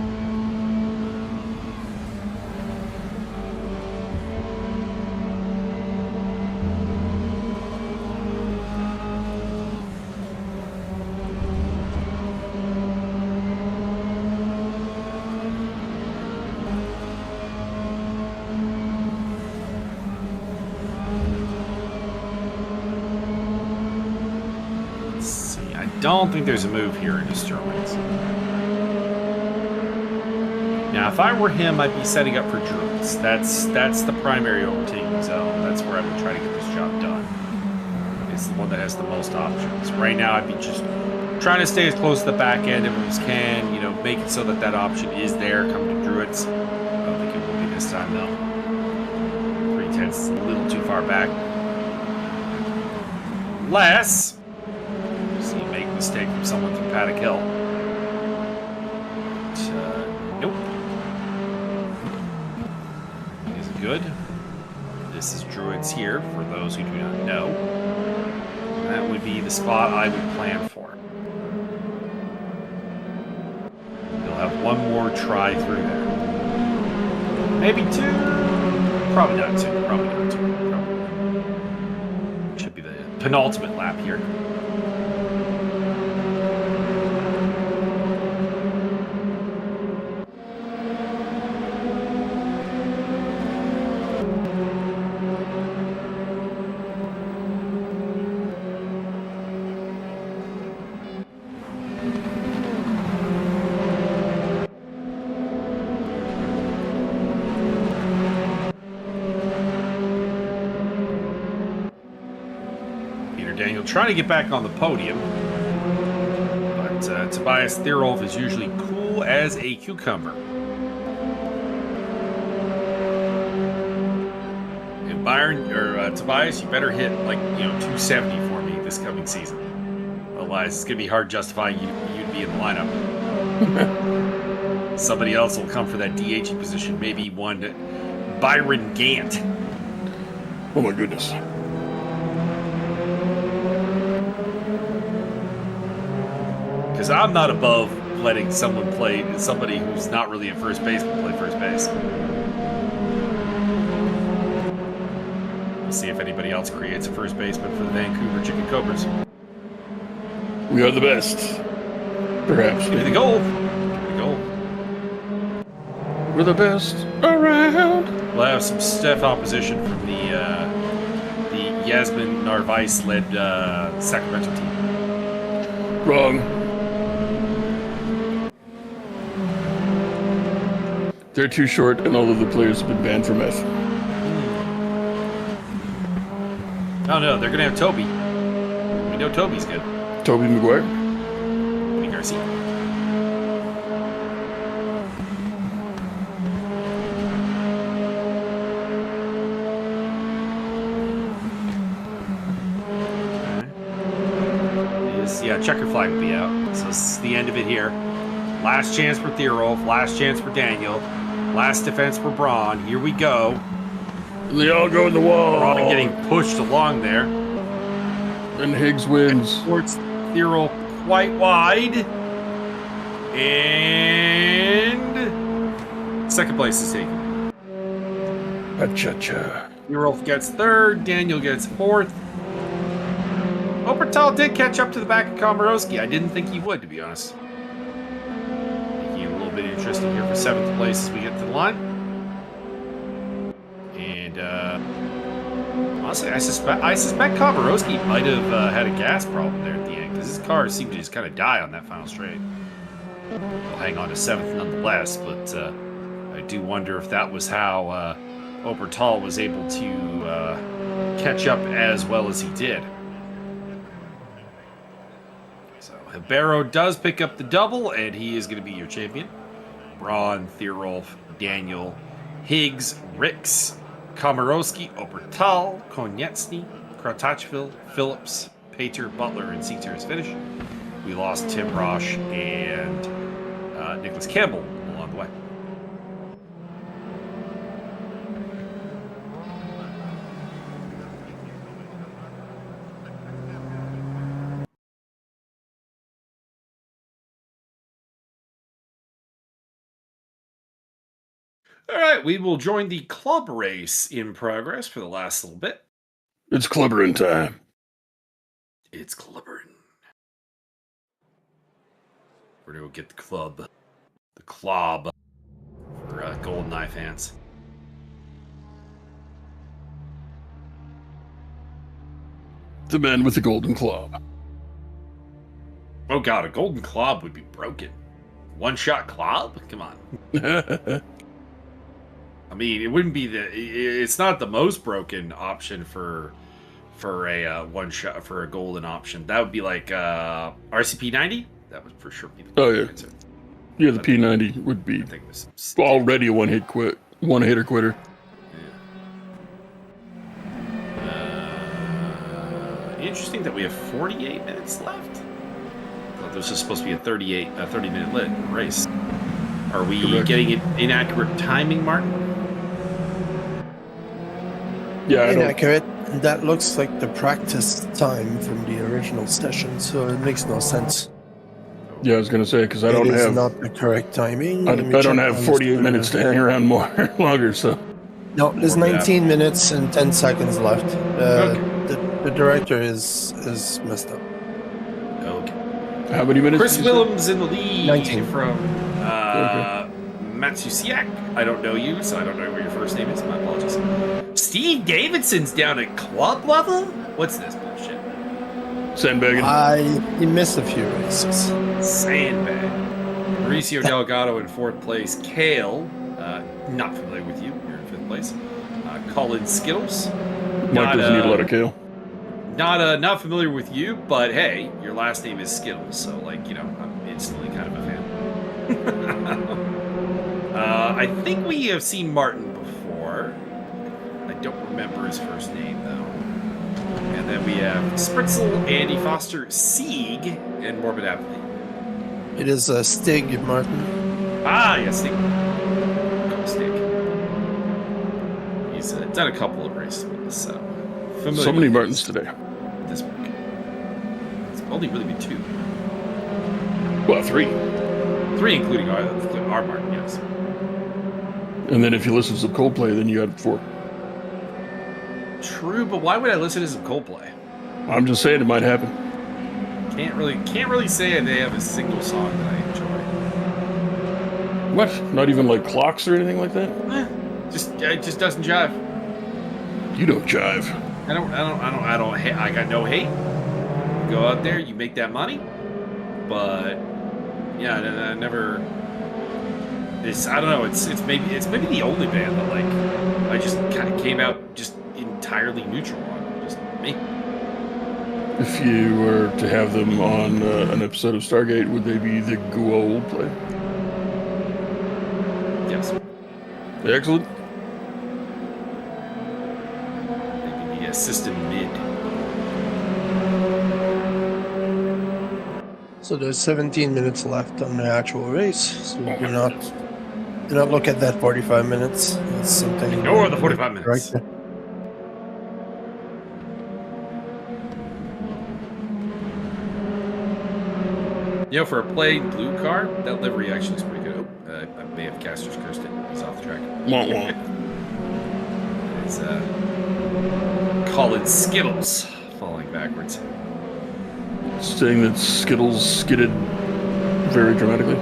Don't think there's a move here in his Sterlings. Now, if I were him, I'd be setting up for Druids. That's the primary overtaking zone. That's where I would try to get this job done. It's the one that has the most options. Right now, I'd be just trying to stay as close to the back end of him as can. You know, make it so that that option is there. Come to Druids. I don't think it will be this time, though. 310 is a little too far back. Unless mistake from someone through Paddock Hill. But, nope. Isn't good. This is Druids here, for those who do not know. And that would be the spot I would plan for. You'll have one more try through there. Maybe two. Probably not two. Probably not two. Probably. Should be the penultimate lap here. Trying to get back on the podium, but Tobias Thierolf is usually cool as a cucumber. And Byron or Tobias, you better hit like 270 for me this coming season. Otherwise, it's gonna be hard justifying you to be in the lineup. Somebody else will come for that DH position. Maybe one Byron Gant. Oh my goodness. Because I'm not above letting somebody who's not really a first baseman play first base. We'll see if anybody else creates a first baseman for the Vancouver Chicken Cobras. We are the best. Perhaps. Give me the goal. Give me the goal. We're the best around. We'll have some stiff opposition from the Yasmin Narvaez-led Sacramento team. Wrong. They're too short, and all of the players have been banned from F. Oh no, they're gonna have Toby. We know Toby's good. Toby Maguire. Toby Garcia. Yeah, checker flag will be out. So this is the end of it here. Last chance for Thierolf. Last chance for Daniel. Last defense for Braun. Here we go. They all go in the wall. Braun getting pushed along there. And Higgs wins. Towards Thierolf quite wide. And second place is taken. Cha-cha. Thierolf gets third. Daniel gets fourth. Obertal did catch up to the back of Komorowski. I didn't think he would, to be honest. Making it a little bit interesting here for seventh place as we get to the line. And honestly, I suspect Komorowski might have had a gas problem there at the end, because his car seemed to just kind of die on that final straight. We'll hang on to seventh nonetheless, but I do wonder if that was how Obertal was able to catch up as well as he did. Barrow does pick up the double, and he is going to be your champion. Braun, Thierolf, Daniel, Higgs, Ricks, Komorowski, Obertal, Konechny, Kratachville, Phillips, Pater, Butler, and Seater is finished. We lost Tim Rosh and Nicholas Campbell along the way. All right, we will join the club race in progress for the last little bit. It's clubbering time. It's clubbering. We're going to get the club. The clob for GoldenEye fans. The man with the golden club. Oh god, a golden club would be broken. One-shot club? Come on. I mean, it wouldn't be it's not the most broken option for a one-shot, for a golden option. That would be like RCP90? That would for sure be the answer. Yeah, the P90 would be already a one-hitter quitter. Interesting that we have 48 minutes left. I thought this was supposed to be a 30-minute race. Are we getting it inaccurate timing, Martin? Yeah, inaccurate. That looks like the practice time from the original session, so it makes no sense. Yeah, I was going to say, because I don't have... It is not the correct timing. I don't have 48 minutes to hang around longer, so... No, there's 19 minutes and 10 seconds left. Okay. The director is messed up. Okay. How many minutes? Chris Willems in the lead 19. from Matsusiak. I don't know you, so I don't know what your first name is. My apologies. Steve Davidson's down at club level? What's this bullshit? Sandbagging. He missed a few races. Sandbag. Mauricio Delgado in 4th place. Kale, not familiar with you. You're in 5th place. Colin Skittles. Mike doesn't need a lot of kale. Not familiar with you, but hey, your last name is Skittles, so like, you know, I'm instantly kind of a fan. I think we have seen Martin before. I don't remember his first name though. And then we have Spritzel, Andy Foster, Sieg, and Morbid Apathy. It is Stig Martin. Ah, yes, Stig. Stig. He's done a couple of races with us, so familiar. So many Martins today. This week. It's only really been 2. Well, 3. 3 including our Martin, yes. And then if you listen to some Coldplay, then you had 4. True, but why would I listen to some Coldplay? I'm just saying it might happen. Can't really say they have a single song that I enjoy. What? Not even like Clocks or anything like that? It just doesn't jive. You don't jive. I got no hate. You go out there, you make that money, but yeah, I never. I don't know. It's maybe the only band that like I just kind of came out just entirely neutral on. Just me. If you were to have them on an episode of Stargate, would they be the Guo play? Yes. Excellent. Maybe the system mid. So there's 17 minutes left on the actual race. So do not look at that 45 minutes. It's something. Ignore the 45 minutes. Right. You know, for a plain blue car, that livery actually looks pretty good. Oh, I may have Caster's cursed it. He's off the track. Womp womp. It's Colin Skittles falling backwards. Saying that Skittles skidded very dramatically. A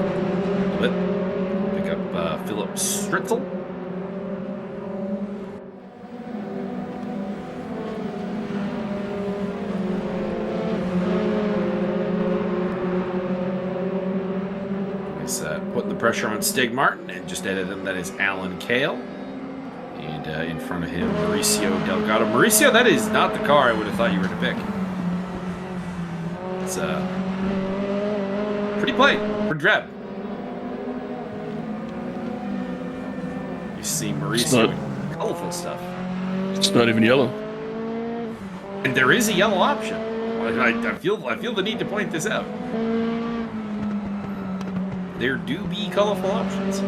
little bit. Pick up Philip Stritzel. He's putting the pressure on Stig Martin, and just ahead of them, that is Alan Kale. And in front of him, Mauricio Delgado. Mauricio, that is not the car I would have thought you were to pick. It's pretty plain, pretty drab. You see Mauricio in colorful stuff. It's not even yellow. And there is a yellow option. I feel the need to point this out. There do be colorful options.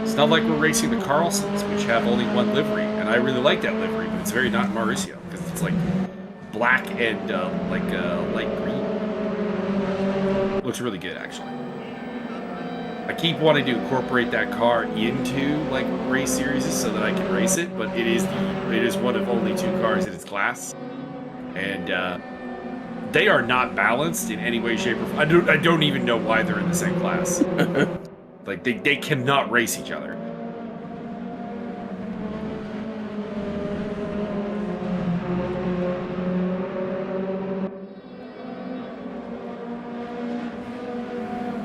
It's not like we're racing the Carlsons, which have only one livery, and I really like that livery, but it's very not Mauricio because it's like black and light green. Looks really good, actually. I keep wanting to incorporate that car into like race series so that I can race it, but it is one of only 2 cars in its class, and they are not balanced in any way, shape, or form. I don't even know why they're in the same class. Like they cannot race each other.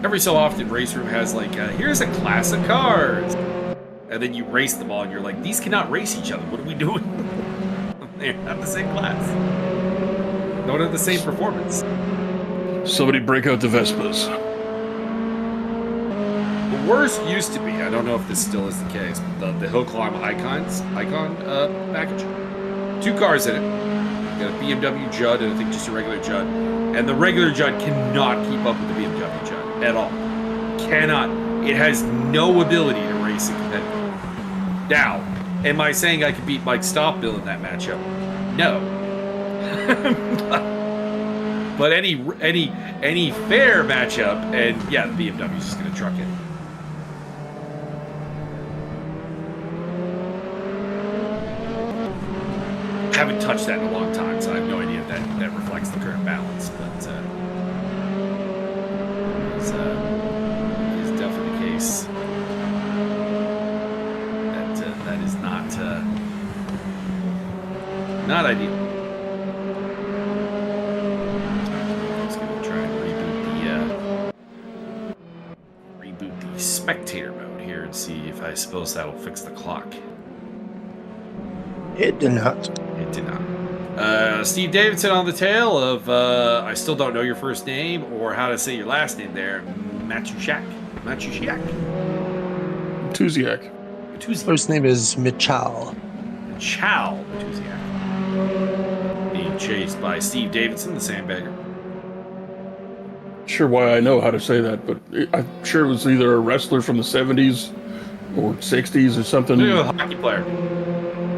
Every so often, RaceRoom has like, here's a class of cars, and then you race them all, and you're like, these cannot race each other. What are we doing? They're not the same class. Don't have the same performance. Somebody break out the Vespas. The worst used to be, I don't know if this still is the case, but the Hill Climb icon package. 2 cars in it. You got a BMW Judd and I think just a regular Judd. And the regular Judd cannot keep up with the BMW Judd at all. Cannot. It has no ability to race a competitor. Now, am I saying I could beat Mike Stoppbill in that matchup? No. But any fair matchup, and yeah, the BMW's just gonna truck it. I haven't touched that in a long time, so I have no idea if that reflects the current balance, but it's definitely the case. That is not ideal. Just gonna try and reboot the spectator mode here and see if I suppose that'll fix the clock. It did not. It did not. Steve Davidson on the tail of, I still don't know your first name or how to say your last name there. Matusiak. Tuziak. First name is Mitchell. Chow Matusiak. Being chased by Steve Davidson, the sandbagger. Sure why I know how to say that, but I'm sure it was either a wrestler from the 70s or 60s or something. Maybe a hockey player.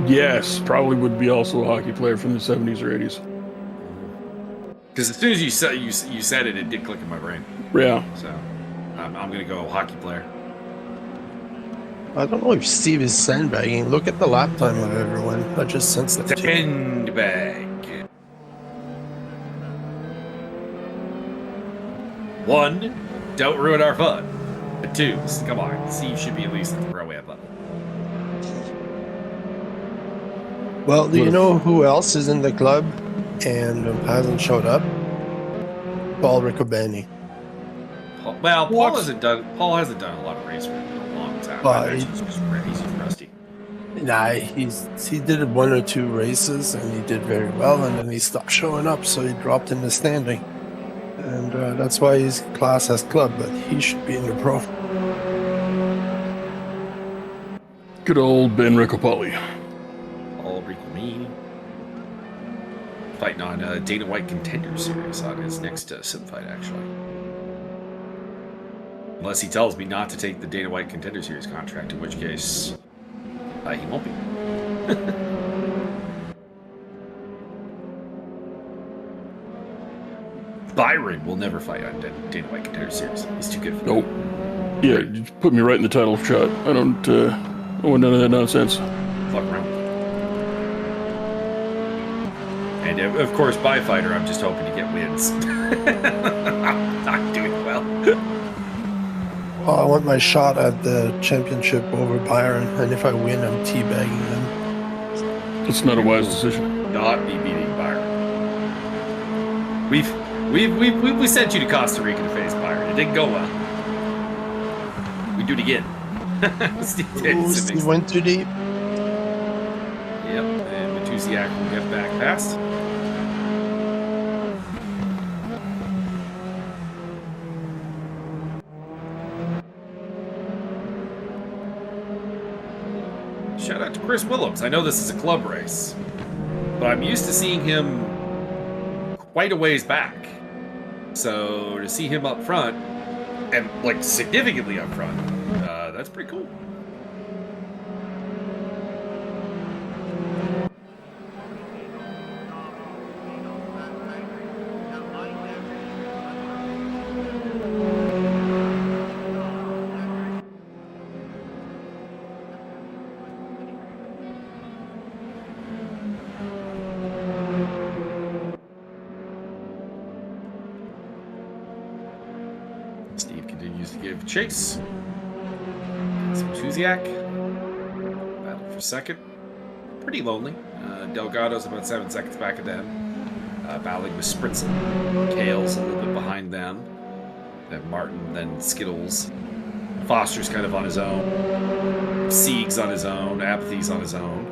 Yes, probably would be also a hockey player from the 70s or 80s. Because as soon as you said it, it did click in my brain. Yeah. So I'm going to go hockey player. I don't know if Steve is sandbagging. Look at the lap time of everyone. I just sensed that. Sandbag. 1, don't ruin our fun. 2, come on, Steve should be at least at the pro-am level. Well, do you know who else is in the club and hasn't showed up? Paul Riccobeni. Paul hasn't done a lot of race work in a long time. But He's just rusty. Nah, he did 1 or 2 races and he did very well, and then he stopped showing up, so he dropped in the standing. And that's why his class has club, but he should be in the pro. Good old Ben Riccopoli. All Riccomini. Fighting on Dana White Contender Series on his next sim fight, actually. Unless he tells me not to take the Dana White Contender Series contract, in which case he won't be. Byron will never fight on Dana White Contender Series. He's too good for Nope. Yeah, you just put me right in the title shot. I don't want none of that nonsense. Fuck around. And of course, by fighter, I'm just hoping to get wins. I'm not doing well. Well, I want my shot at the championship over Byron, and if I win, I'm teabagging them. It's not a wise decision. Not be beating Byron. We sent you to Costa Rica to face Byron. It didn't go well. We do it again. Steve went too deep. Yep, and Matusiak will get back past. Shout out to Chris Willems. I know this is a club race, but I'm used to seeing him quite a ways back. So to see him up front, and like significantly up front, that's pretty cool. continues to give chase. Some Tuziak. Battle for second. Pretty lonely. Delgado's about 7 seconds back of them. Battling with Spritzel. Kale's a little bit behind them. Then Martin, then Skittles. Foster's kind of on his own. Sieg's on his own. Apathy's on his own.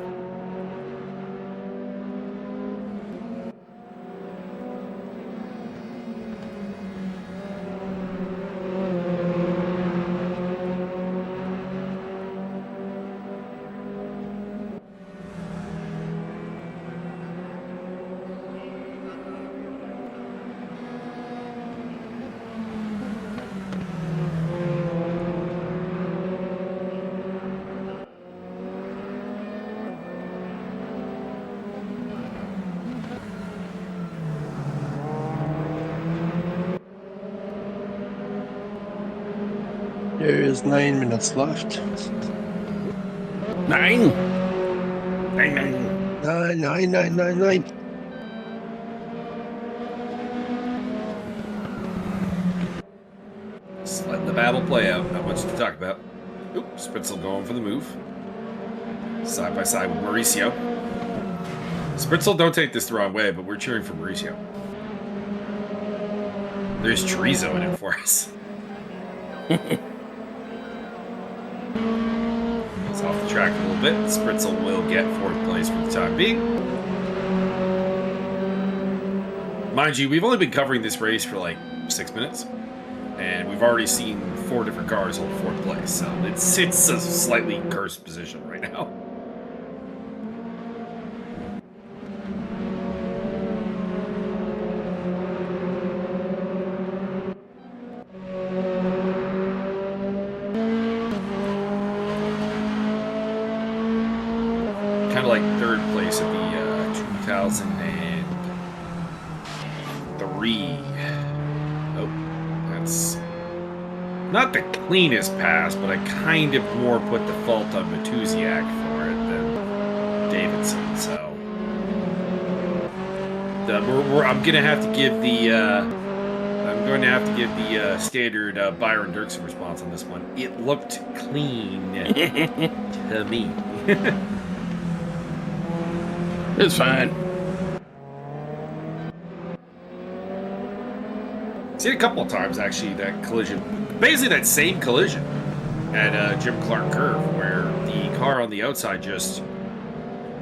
There is 9 minutes left. 9. 9, 9, 9, 9, 9. Just letting the battle play out. Not much to talk about. Oop, Spritzel going for the move. Side by side with Mauricio. Spritzel, don't take this the wrong way, but we're cheering for Mauricio. There's chorizo in it for us. He's off the track a little bit. Spritzel will get 4th place for the time being. Mind you, we've only been covering this race for like 6 minutes, and we've already seen 4 different cars hold 4th place, so it's a slightly cursed position right now. Kind of like 3rd place at the 2003. Oh, that's not the cleanest pass, but I kind of more put the fault on Matuziak for it than Davidson. So I'm gonna have to give the standard Byron Derksen response on this one. It looked clean to me. It's fine. Seen a couple of times actually that collision, basically that same collision at Jim Clark Curve, where the car on the outside just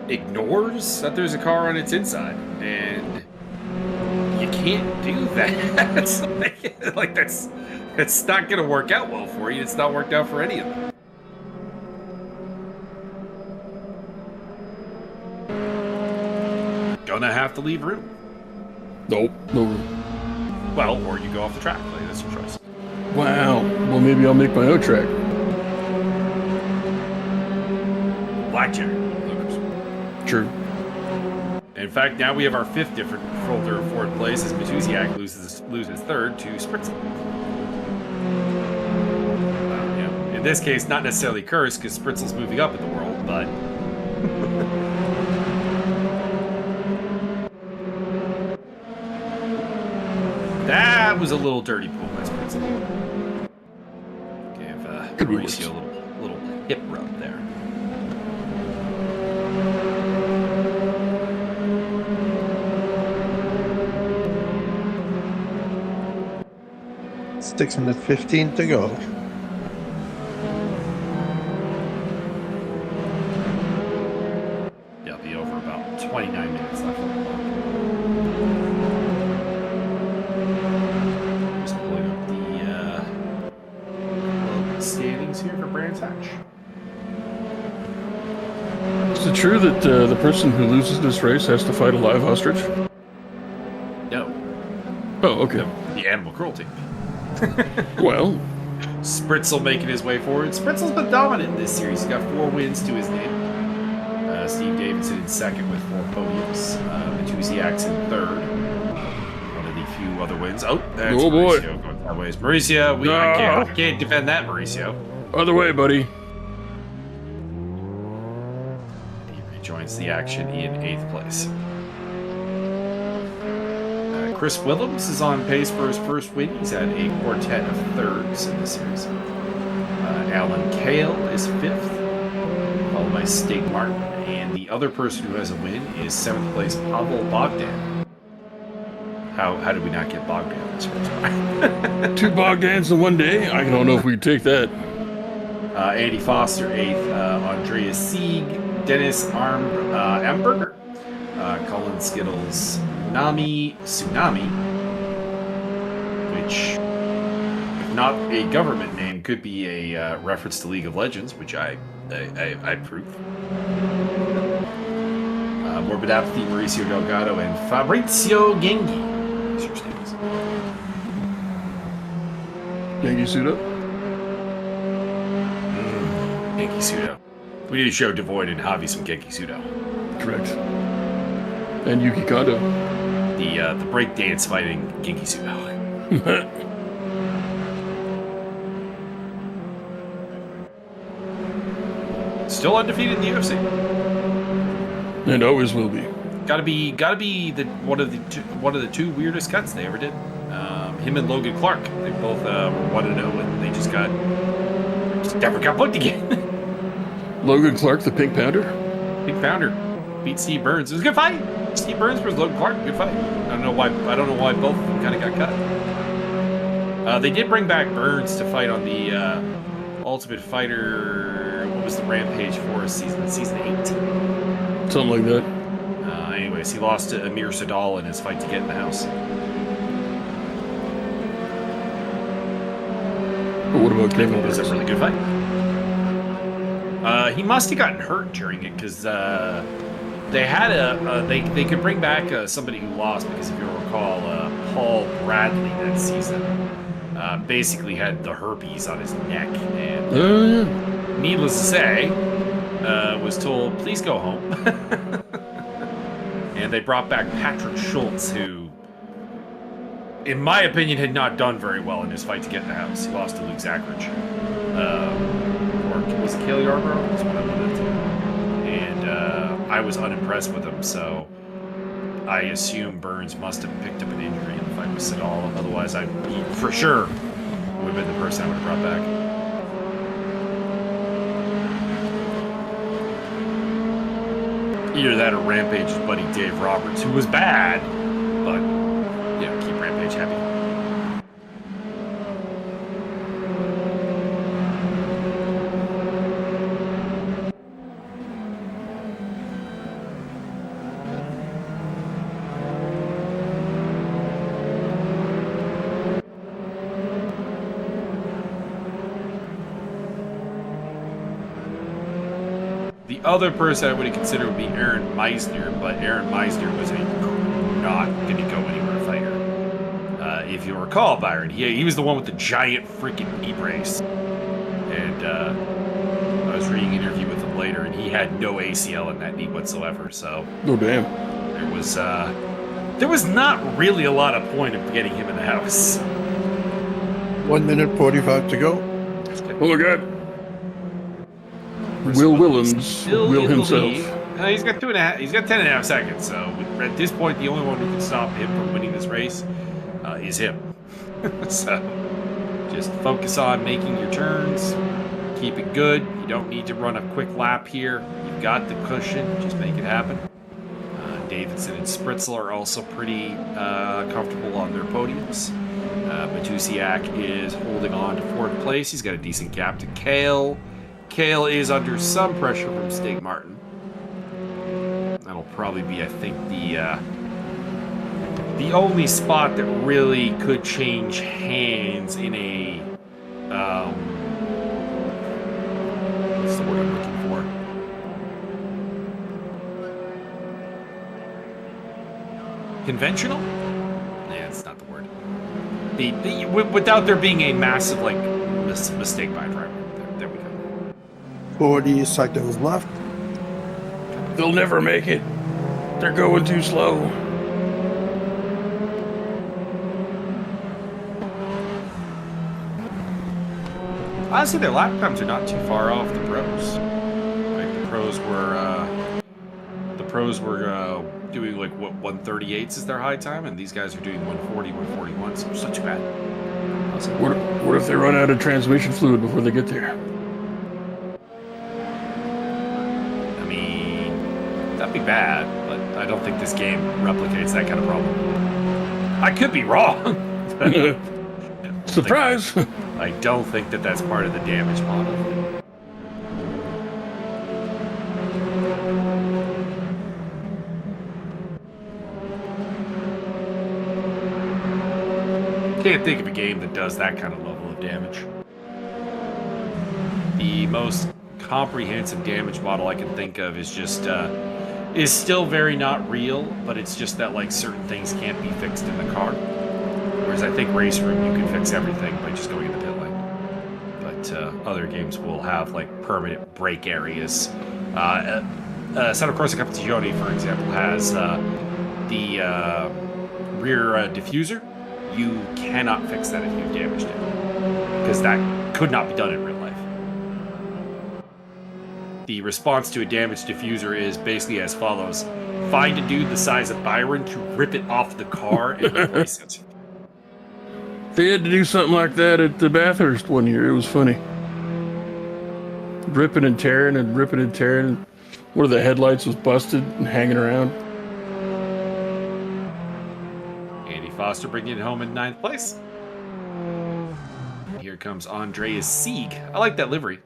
ignores that there's a car on its inside, and you can't do that. like that's not gonna work out well for you. It's not worked out for any of them. Gonna have to leave room. Nope, no room. Well, or you go off the track. Like, that's your choice. Wow. Well, maybe I'll make my own track. Blackjack. True. In fact, now we have our 5th different folder of 4th place as Matuziak loses 3rd to Spritzel. Yeah. In this case, not necessarily cursed because Spritzel's moving up in the world, but that was a little dirty pull by Spritzel. Gave Mauricio a little hip rub there. It's 6:15 to go. Yeah, it'll be over about 29 minutes left on the clock. Just pulling up the standings here for Brands Hatch. Is it true that the person who loses this race has to fight a live ostrich? No, Oh, okay. the animal cruelty. Well, Spritzel making his way forward. Spritzel's been dominant in this series. He's got 4 wins to his name. Steve Davidson in 2nd with 4 podiums. Matuziak's in 3rd. One of the few other wins. Oh, that's Oh, boy. Mauricio going that way. Mauricio, I can't defend that, Mauricio. other way, buddy. He rejoins the action in 8th place. Chris Willems is on pace for his first win. He's had a quartet of thirds in this series. Alan Kale is 5th, followed by Stig Martin. And the other person who has a win is 7th place Pavel Bogdan. How did we not get Bogdan this first time? 2 Bogdans in one day? I don't know if we take that. Andy Foster, 8th. Andreas Sieg. Dennis Amberger. Colin Skittles. Nami Tsunami. Which, if not a government name, could be a reference to League of Legends, which I approve. Morbid Apathy, Mauricio Delgado, and Fabrizio Gengi. Yankee suit up? Genki Sudo. We need to show Devoid and Javi some Genki Sudo. Correct. And Yuki Kondo. The breakdance fighting Genki Sudo. Still undefeated in the UFC. And always will be. Gotta be one of the two weirdest cuts they ever did. Him and Logan Clark. They both were 1-0, and they just never got booked again. Logan Clark, the Pink Pounder? Pink Pounder beat Steve Burns. It was a good fight. Steve Burns versus Logan Clark, good fight. I don't know why both of them kind of got cut. They did bring back Burns to fight on the Ultimate Fighter. What was the Rampage for season 8? Something like that. Anyways, he lost to Amir Sadal in his fight to get in the house. But what about Kevin It was a Burns? really good fight. He must have gotten hurt during it because they had they could bring back somebody who lost because if you recall, Paul Bradley that season basically had the herpes on his neck and Yeah. needless to say was told please go home. And they brought back Patrick Schultz who, in my opinion, had not done very well in his fight to get in the house. He lost to Luke Zachrich. Or was it Cale Yarborough? That's what I wanted to. And I was unimpressed with him, so I assume Burns must have picked up an injury in the fight with Sadal. Otherwise, he for sure would have been the person I would have brought back. Either that or Rampage's buddy Dave Roberts, who was bad, but keep Rampage happy. The other person I would have considered would be Aaron Meisner, but Aaron Meisner was not going to go anywhere fighter. If you recall, Byron, he was the one with the giant freaking knee brace. And I was reading an interview with him later, and he had no ACL in that knee whatsoever. So Oh, damn. there was not really a lot of point of getting him in the house. 1 minute 45 to go. Oh, my God. Will Willems Still will in the himself. lead. He's got 2.5. He's got 10.5 seconds. So at this point, the only one who can stop him from winning this race is him. So just focus on making your turns. Keep it good. You don't need to run a quick lap here. You've got the cushion. Just make it happen. Davidson and Spritzel are also pretty comfortable on their podiums. Matusiak is holding on to 4th place. He's got a decent gap to Kale. Kale is under some pressure from Stig Martin. That'll probably be, I think, the only spot that really could change hands in a what's the word I'm looking for? Conventional? Yeah, it's not the word. Without there being a massive mistake by a driver. There we go. 40 seconds left. They'll never make it. They're going too slow. Honestly, their lap times are not too far off the pros. Like the pros were doing like what 138s is their high time, and these guys are doing 140, 141. So it's not too bad. Awesome. What if they run out of transmission fluid before they get there? I mean, that'd be bad, but I don't think this game replicates that kind of problem. I could be wrong. Surprise! I don't think that that's part of the damage model. Can't think of a game that does that kind of level of damage. The most comprehensive damage model I can think of is just is still very not real, but it's just that like certain things can't be fixed in the car. Whereas I think RaceRoom, you can fix everything by just going in the pit lane. But other games will have like permanent brake areas. Santa Corsa Competizione, for example, has the rear diffuser. You cannot fix that if you've damaged it, because that could not be done in real life. The response to a damaged diffuser is basically as follows: find a dude the size of Byron to rip it off the car and replace it. They had to do something like that at the Bathurst one year. It was funny. Ripping and tearing and ripping and tearing. One of the headlights was busted and hanging around. Foster bringing it home in 9th place. Here comes Andreas Sieg. I like that livery.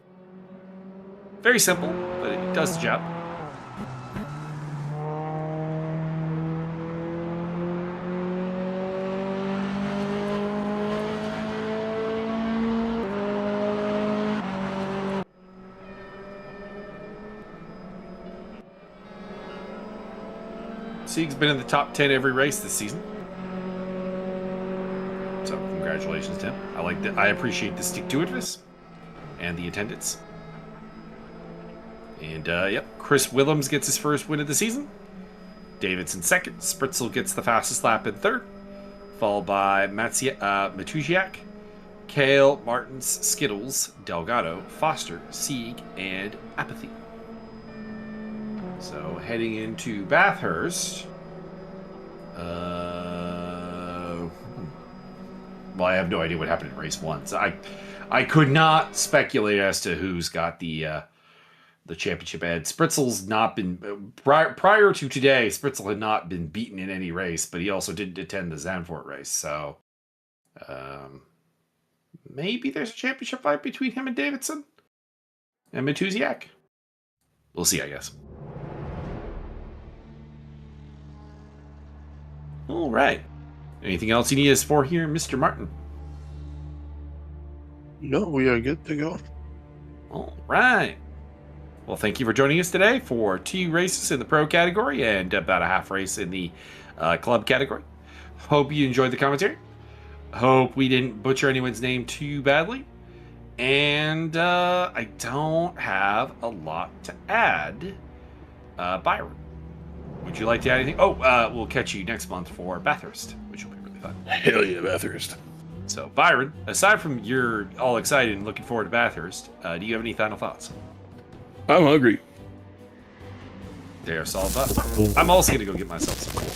Very simple, but it does the job. Sieg's been in the top 10 every race this season. So congratulations, Tim. I like that. I appreciate the stick-to-itiveness and the attendance. And yep, Chris Willems gets his first win of the season. Davidson second. Spritzel gets the fastest lap in third, followed by Matusiak, Kale, Martins, Skittles, Delgado, Foster, Sieg, and Apathy. So heading into Bathurst. Well, I have no idea what happened in race 1. So I could not speculate as to who's got the championship edge. Spritzel's not been prior to today. Spritzel had not been beaten in any race, but he also didn't attend the Zandvoort race. So maybe there's a championship fight between him and Davidson and Matusiak. We'll see, I guess. All right. Anything else you need us for here, Mr. Martin? No, we are good to go. All right. Well, thank you for joining us today for 2 races in the pro category and about a half race in the club category. Hope you enjoyed the commentary. Hope we didn't butcher anyone's name too badly. And I don't have a lot to add. Byron, would you like to add anything? Oh, we'll catch you next month for Bathurst, which will be really fun. Hell yeah, Bathurst. So, Byron, aside from you're all excited and looking forward to Bathurst, do you have any final thoughts? I'm hungry. They're solid thoughts. I'm also going to go get myself some cool.